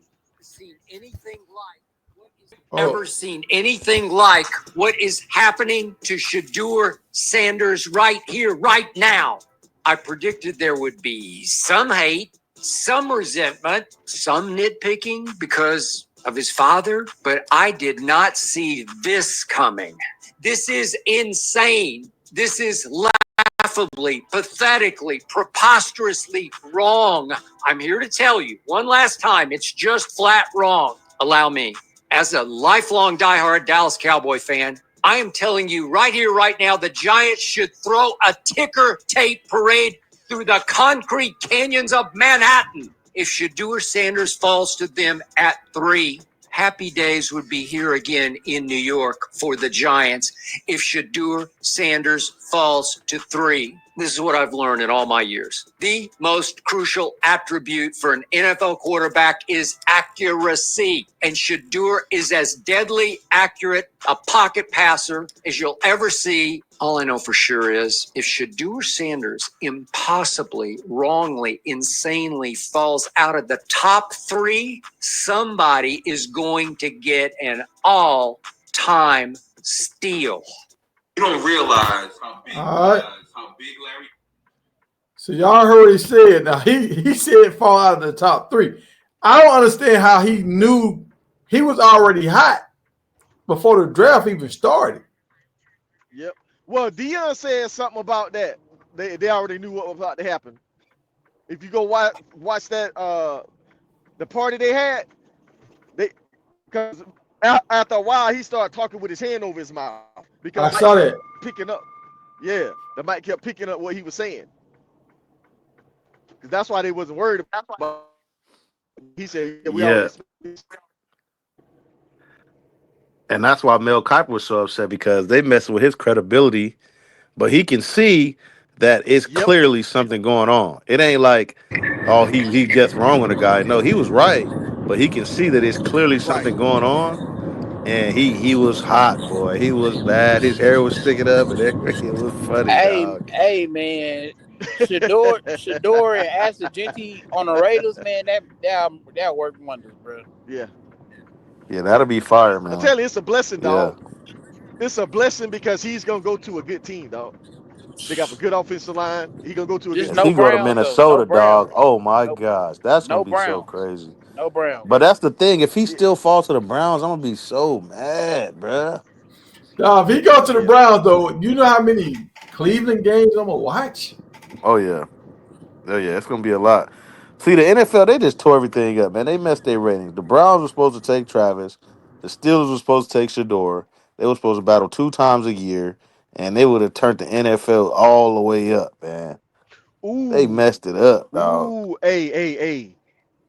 Ever seen anything like what is happening to Shedeur Sanders right here, right now? I predicted there would be some hate, some resentment, some nitpicking because of his father, but I did not see this coming. This is insane. This is laughably, pathetically, preposterously wrong. I'm here to tell you one last time, it's just flat wrong. Allow me. As a lifelong diehard Dallas Cowboy fan, I am telling you right here, right now, the Giants should throw a ticker tape parade through the concrete canyons of Manhattan. If Shedeur Sanders falls to them at 3, happy days would be here again in New York for the Giants. If Shedeur Sanders falls to 3, this is what I've learned in all my years. The most crucial attribute for an NFL quarterback is accuracy. And Shedeur is as deadly accurate a pocket passer as you'll ever see. All I know for sure is if Shedeur Sanders impossibly, wrongly, insanely falls out of the top 3, somebody is going to get an all-time steal. You don't realize how big, Larry. So y'all heard what he said. Now he said fall out of the top 3. I don't understand how he knew he was already hot before the draft even started. Yep. Well, Dion said something about that. They already knew what was about to happen. If you go watch that the party they had, because after a while he started talking with his hand over his mouth because I saw that picking up. Yeah, the mic kept picking up what he was saying. Because that's why they wasn't worried about. He said, Yeah. And that's why Mel Kiper was so upset because they messing with his credibility, but he can see that it's clearly something going on. It ain't like, oh, he gets wrong on the guy. No, he was right, but he can see that it's clearly something going on. And he was hot, boy. He was bad. His hair was sticking up, and everything. It was funny, dog. Hey, man, Shedeur and Aston Genty on the Raiders, man. That worked wonders, bro. Yeah. Yeah, that'll be fire, man. I tell you, it's a blessing, dog. It's a blessing because he's gonna go to a good team, dog. They got a good offensive line. He gonna go to a good If team. he go to Minnesota, dog, oh my gosh, that's gonna be so crazy. No Brown. But that's the thing. If he still falls to the Browns, I'm gonna be so mad, bruh. If he go to the Browns, though, you know how many Cleveland games I'm gonna watch? Oh yeah, it's gonna be a lot. See, the NFL, they just tore everything up, man. They messed their ratings. The Browns were supposed to take Travis. The Steelers were supposed to take Shedeur. They were supposed to battle 2 times a year, and they would have turned the NFL all the way up, man. Ooh. They messed it up, dog. Ooh, hey.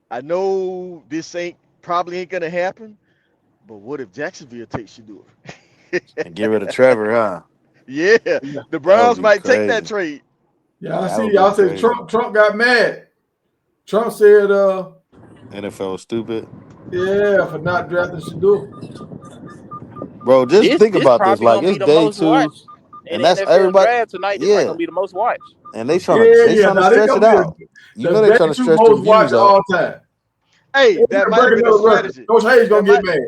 I know this probably ain't gonna happen, but what if Jacksonville takes Shedeur? And get rid of Trevor, huh? Yeah, the Browns might take that trade. Yeah, I see. Y'all said Trump got mad. Trump said, NFL is stupid. Yeah, for not drafting Shedeur. Bro, just think about this. Like, it's day 2, and that's everybody. Draft tonight. This is gonna be the most watched. And they trying to stretch it out. You know they're trying to stretch the views out. All time. Hey, that might have been a strategy. Coach Hayes gonna get mad.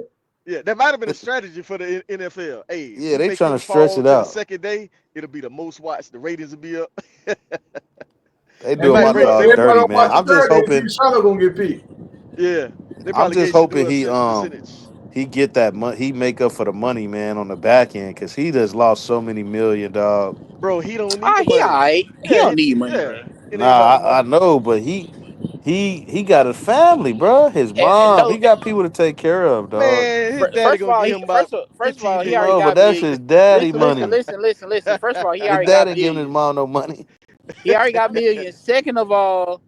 Yeah, that might have been a strategy for the NFL. Hey, yeah, they trying to stretch it out. The second day, it'll be the most watched. The ratings will be up. They do my dog dirty, man. I'm just hoping. Gonna get beat. Yeah, I'm just hoping he get that money. He make up for the money, man, on the back end because he just lost so many million, dog. Bro, he don't need the money. Right. He don't need money, bro. Nah, I know, but he got a family, bro. His mom, he got people to take care of, dog. Man, his daddy gonna give him about first of all, he bro, already got but that's his daddy money. Listen. First of all, he already his daddy got giving his mom no money. He already got millions. Second of all,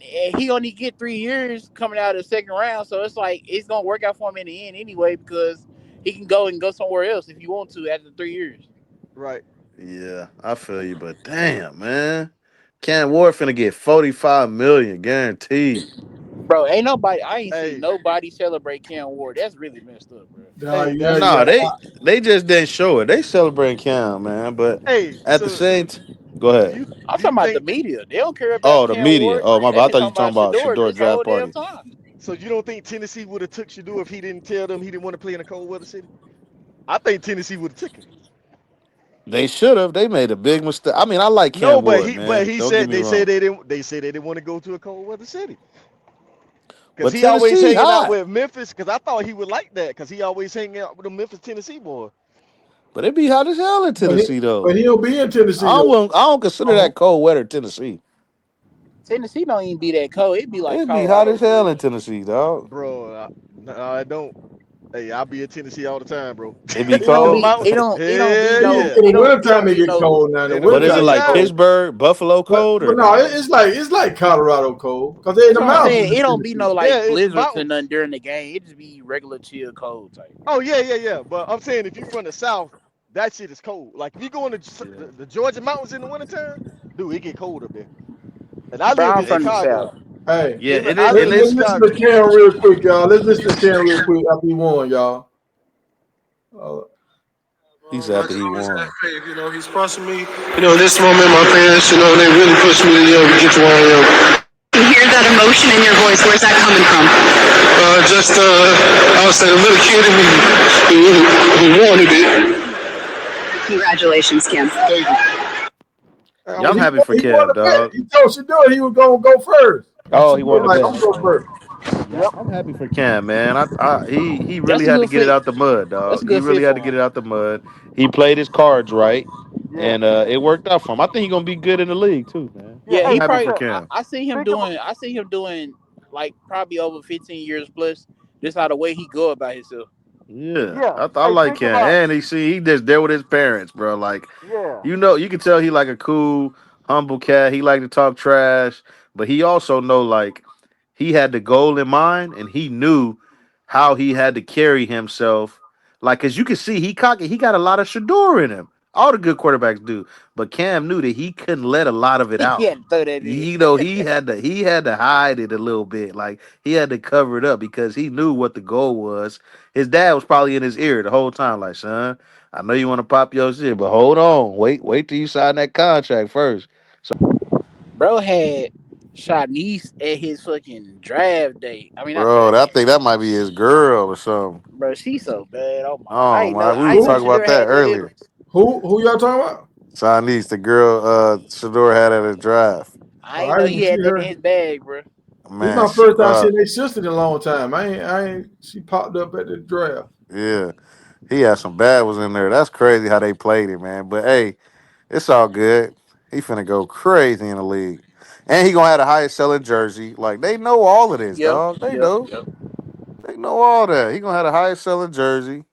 he only get 3 years coming out of the second round, so it's like it's gonna work out for him in the end anyway because he can go somewhere else if he want to after 3 years. Right. Yeah, I feel you, but damn, man. Cam Ward finna get $45 million guaranteed. Bro, I ain't seen nobody celebrate Cam Ward. That's really messed up, bro. They just didn't show it. They celebrating Cam, man, but at the same time, go ahead. I'm talking about the media. They don't care about the Cam media. Ward. Oh, my bad. I thought you were talking about Shedeur draft party. So you don't think Tennessee would have took Shedeur if he didn't tell them he didn't want to play in a cold weather city? I think Tennessee would have took him. They should have. They made a big mistake. I mean, I like Cam Ward, man. But he said they said they didn't want to go to a cold weather city. Because he always hanging out with Memphis. Because I thought he would like that. Because he always hanging out with the Memphis, Tennessee boy. But it be hot as hell in Tennessee, though. But he'll be in Tennessee. I don't consider that cold weather Tennessee. Tennessee don't even be that cold. It be like It be hot as hell in Tennessee, dog. Bro, I don't. Hey, I be in Tennessee all the time, bro. It be cold. It don't be In the wintertime it get cold now. But is it like Pittsburgh, Buffalo cold? But no, it's like Colorado cold. Because they're in the mountains. It don't be no like blizzards and nothing during the game. It just be regular chill cold type. Oh yeah. But I'm saying if you from the south, that shit is cold. Like if you go in the Georgia mountains in the wintertime, dude, it get cold up there. And I live in Chicago. Hey, yeah, let's listen to Cam real quick, y'all. Let's listen to Cam real quick after he won, y'all. He's happy he won. You know, he's sponsored me. You know, this moment, my parents, you know, they really pushed me to get to where I am. You hear that emotion in your voice. Where's that coming from? I was a little kid in me who wanted it. Congratulations, Kim. Thank you. I'm happy for Cam, dog. He told Shedeur he was gonna go first. Oh, he wanted to I'm going first. Yep. I'm happy for Cam, man. He really had to get it out the mud, dog. He really had to get it out the mud. He played his cards right, and it worked out for him. I think he's gonna be good in the league too, man. Yeah, I'm he happy probably. for Cam. I see him doing like probably over 15 years plus. Just how the way he go about himself. Yeah. I like Cam, and he just there with his parents, bro. Like, you can tell he like a cool, humble cat. He like to talk trash, but he also know like he had the goal in mind, and he knew how he had to carry himself. Like, cause you can see he got a lot of Shedeur in him. All the good quarterbacks do, but Cam knew that he couldn't let a lot of it out. He had to throw that in. He had to hide it a little bit. Like he had to cover it up because he knew what the goal was. His dad was probably in his ear the whole time, like, son, I know you want to pop your shit, but hold on, wait till you sign that contract first. So, bro had Shanice at his fucking draft day. I mean, bro, I think that might be his girl or something. Bro, she's so bad. Oh my! Oh my, we were talking about that earlier. Who y'all talking about? Shanice, the girl Shedeur had at his draft. I didn't know he had that in his bag, bro. Man, this is my first time seeing their sister in a long time. I ain't. She popped up at the draft. Yeah, he had some bad ones in there. That's crazy how they played it, man. But hey, it's all good. He finna go crazy in the league, and he gonna have the highest selling jersey. Like they know all of this, dog. They know. Yep. They know all that. He gonna have the highest selling jersey.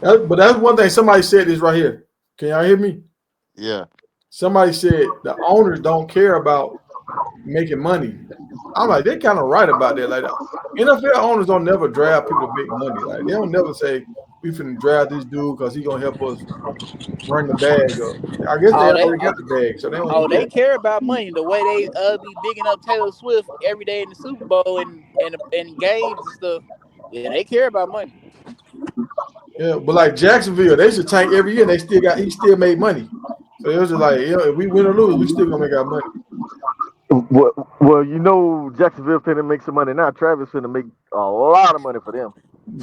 But that's one thing somebody said this right here. Can y'all hear me? Yeah. Somebody said the owners don't care about making money. I'm like, they're kind of right about that. Like, NFL owners don't never draft people to make money. Like, they don't never say we finna draft this dude because he's gonna help us run the bag up. I guess they already got the bag, so they don't. They care about money. The way they be bigging up Taylor Swift every day in the Super Bowl and games and stuff. Yeah, they care about money. Yeah, but like Jacksonville, they should tank every year. And he still made money. So it was just like, if we win or lose, we still gonna make our money. Well, you know, Jacksonville finna make some money now. Travis finna make a lot of money for them.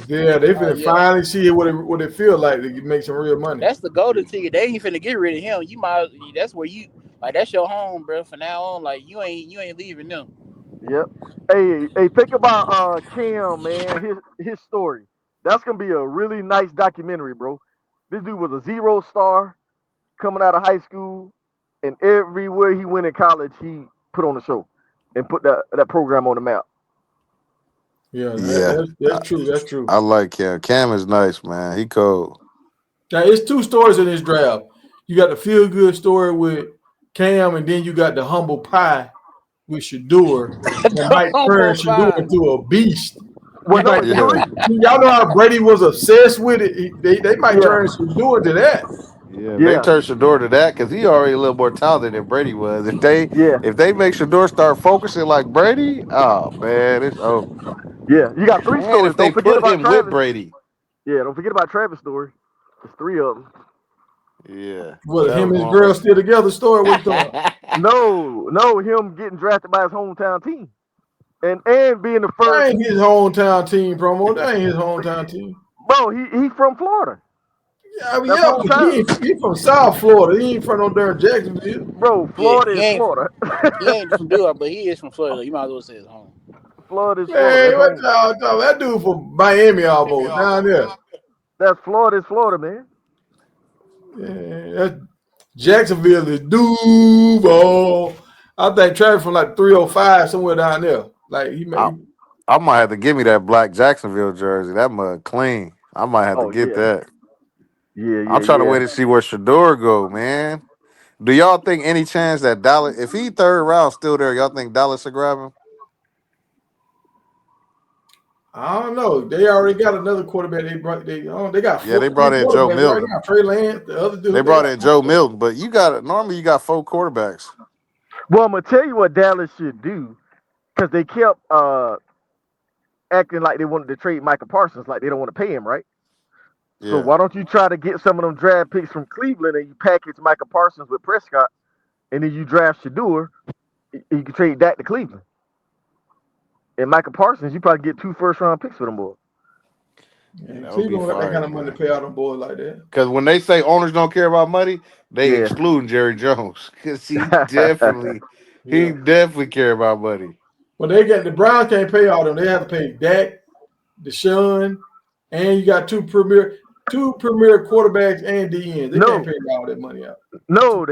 Yeah, they finna finally see what it feel like to make some real money. That's the golden ticket. They ain't finna get rid of him. You might. That's where you like. That's your home, bro. From now on, like you ain't leaving them. Yep. Hey, think about Cam, man. His story. That's gonna be a really nice documentary, bro. This dude was a 0-star coming out of high school, and everywhere he went in college, he put on the show and put that program on the map. Yeah, that's true. That's true. I like Cam. Cam is nice, man. He cold. Now, it's two stories in this draft. You got the feel-good story with Cam, and then you got the humble pie with Shedeur. That might turn Shedeur into a beast. Y'all know how Brady was obsessed with it. They might turn Shedeur to that. Yeah, they turned Shedeur to that because he already a little more talented than Brady was. If they make Shedeur start focusing like Brady, oh man, it's over. Yeah, you got 3 stories. If they put him with Brady. Yeah, don't forget about Travis' story. There's 3 of them. Yeah. Well, him and his girl still together story. What's No, him getting drafted by his hometown team. And being the first. That ain't his hometown team, promo. That ain't his hometown team. Bro, he's from Florida. He from South Florida. He ain't from no darn Jacksonville. Bro, Florida is Florida. He ain't from Florida, but he is from Florida. You might as well say his home. Florida is Man, Florida. what y'all that dude from Miami almost down there. That's Florida is Florida, man. Yeah, that's Jacksonville is Duval. I think Travis from like 305 somewhere down there. Like he made. I might have to give me that black Jacksonville jersey. That mug clean. I might have to Oh get yeah, that. yeah, I'm yeah, trying to yeah. wait to see where Shedeur go, man. Do y'all think any chance that Dallas, if he third round still there, y'all think Dallas will grab him? I don't know. They already got another quarterback. They got Yeah, they three brought in Joe quarterbacks right Milton. now. Trey Lance, the other They dude. They brought got in Joe Milton, but normally you got 4 quarterbacks. Well, I'm gonna tell you what Dallas should do, because they kept acting like they wanted to trade Michael Parsons, like they don't want to pay him, right? So Yeah. why don't you try to get some of them draft picks from Cleveland and you package Michael Parsons with Prescott, and then you draft Shedeur, you can trade that to Cleveland. And Michael Parsons, you probably get 2 first-round picks for them boys. Yeah, that would be Cleveland got that fire, kind of money to pay out them boys like that. Because when they say owners don't care about money, they Yeah. excluding Jerry Jones. Because he definitely care about money. But they got the Browns can't pay all them. They have to pay Dak, Deshaun, and you got two premier quarterbacks and DNs. They can't pay all that money out. No, the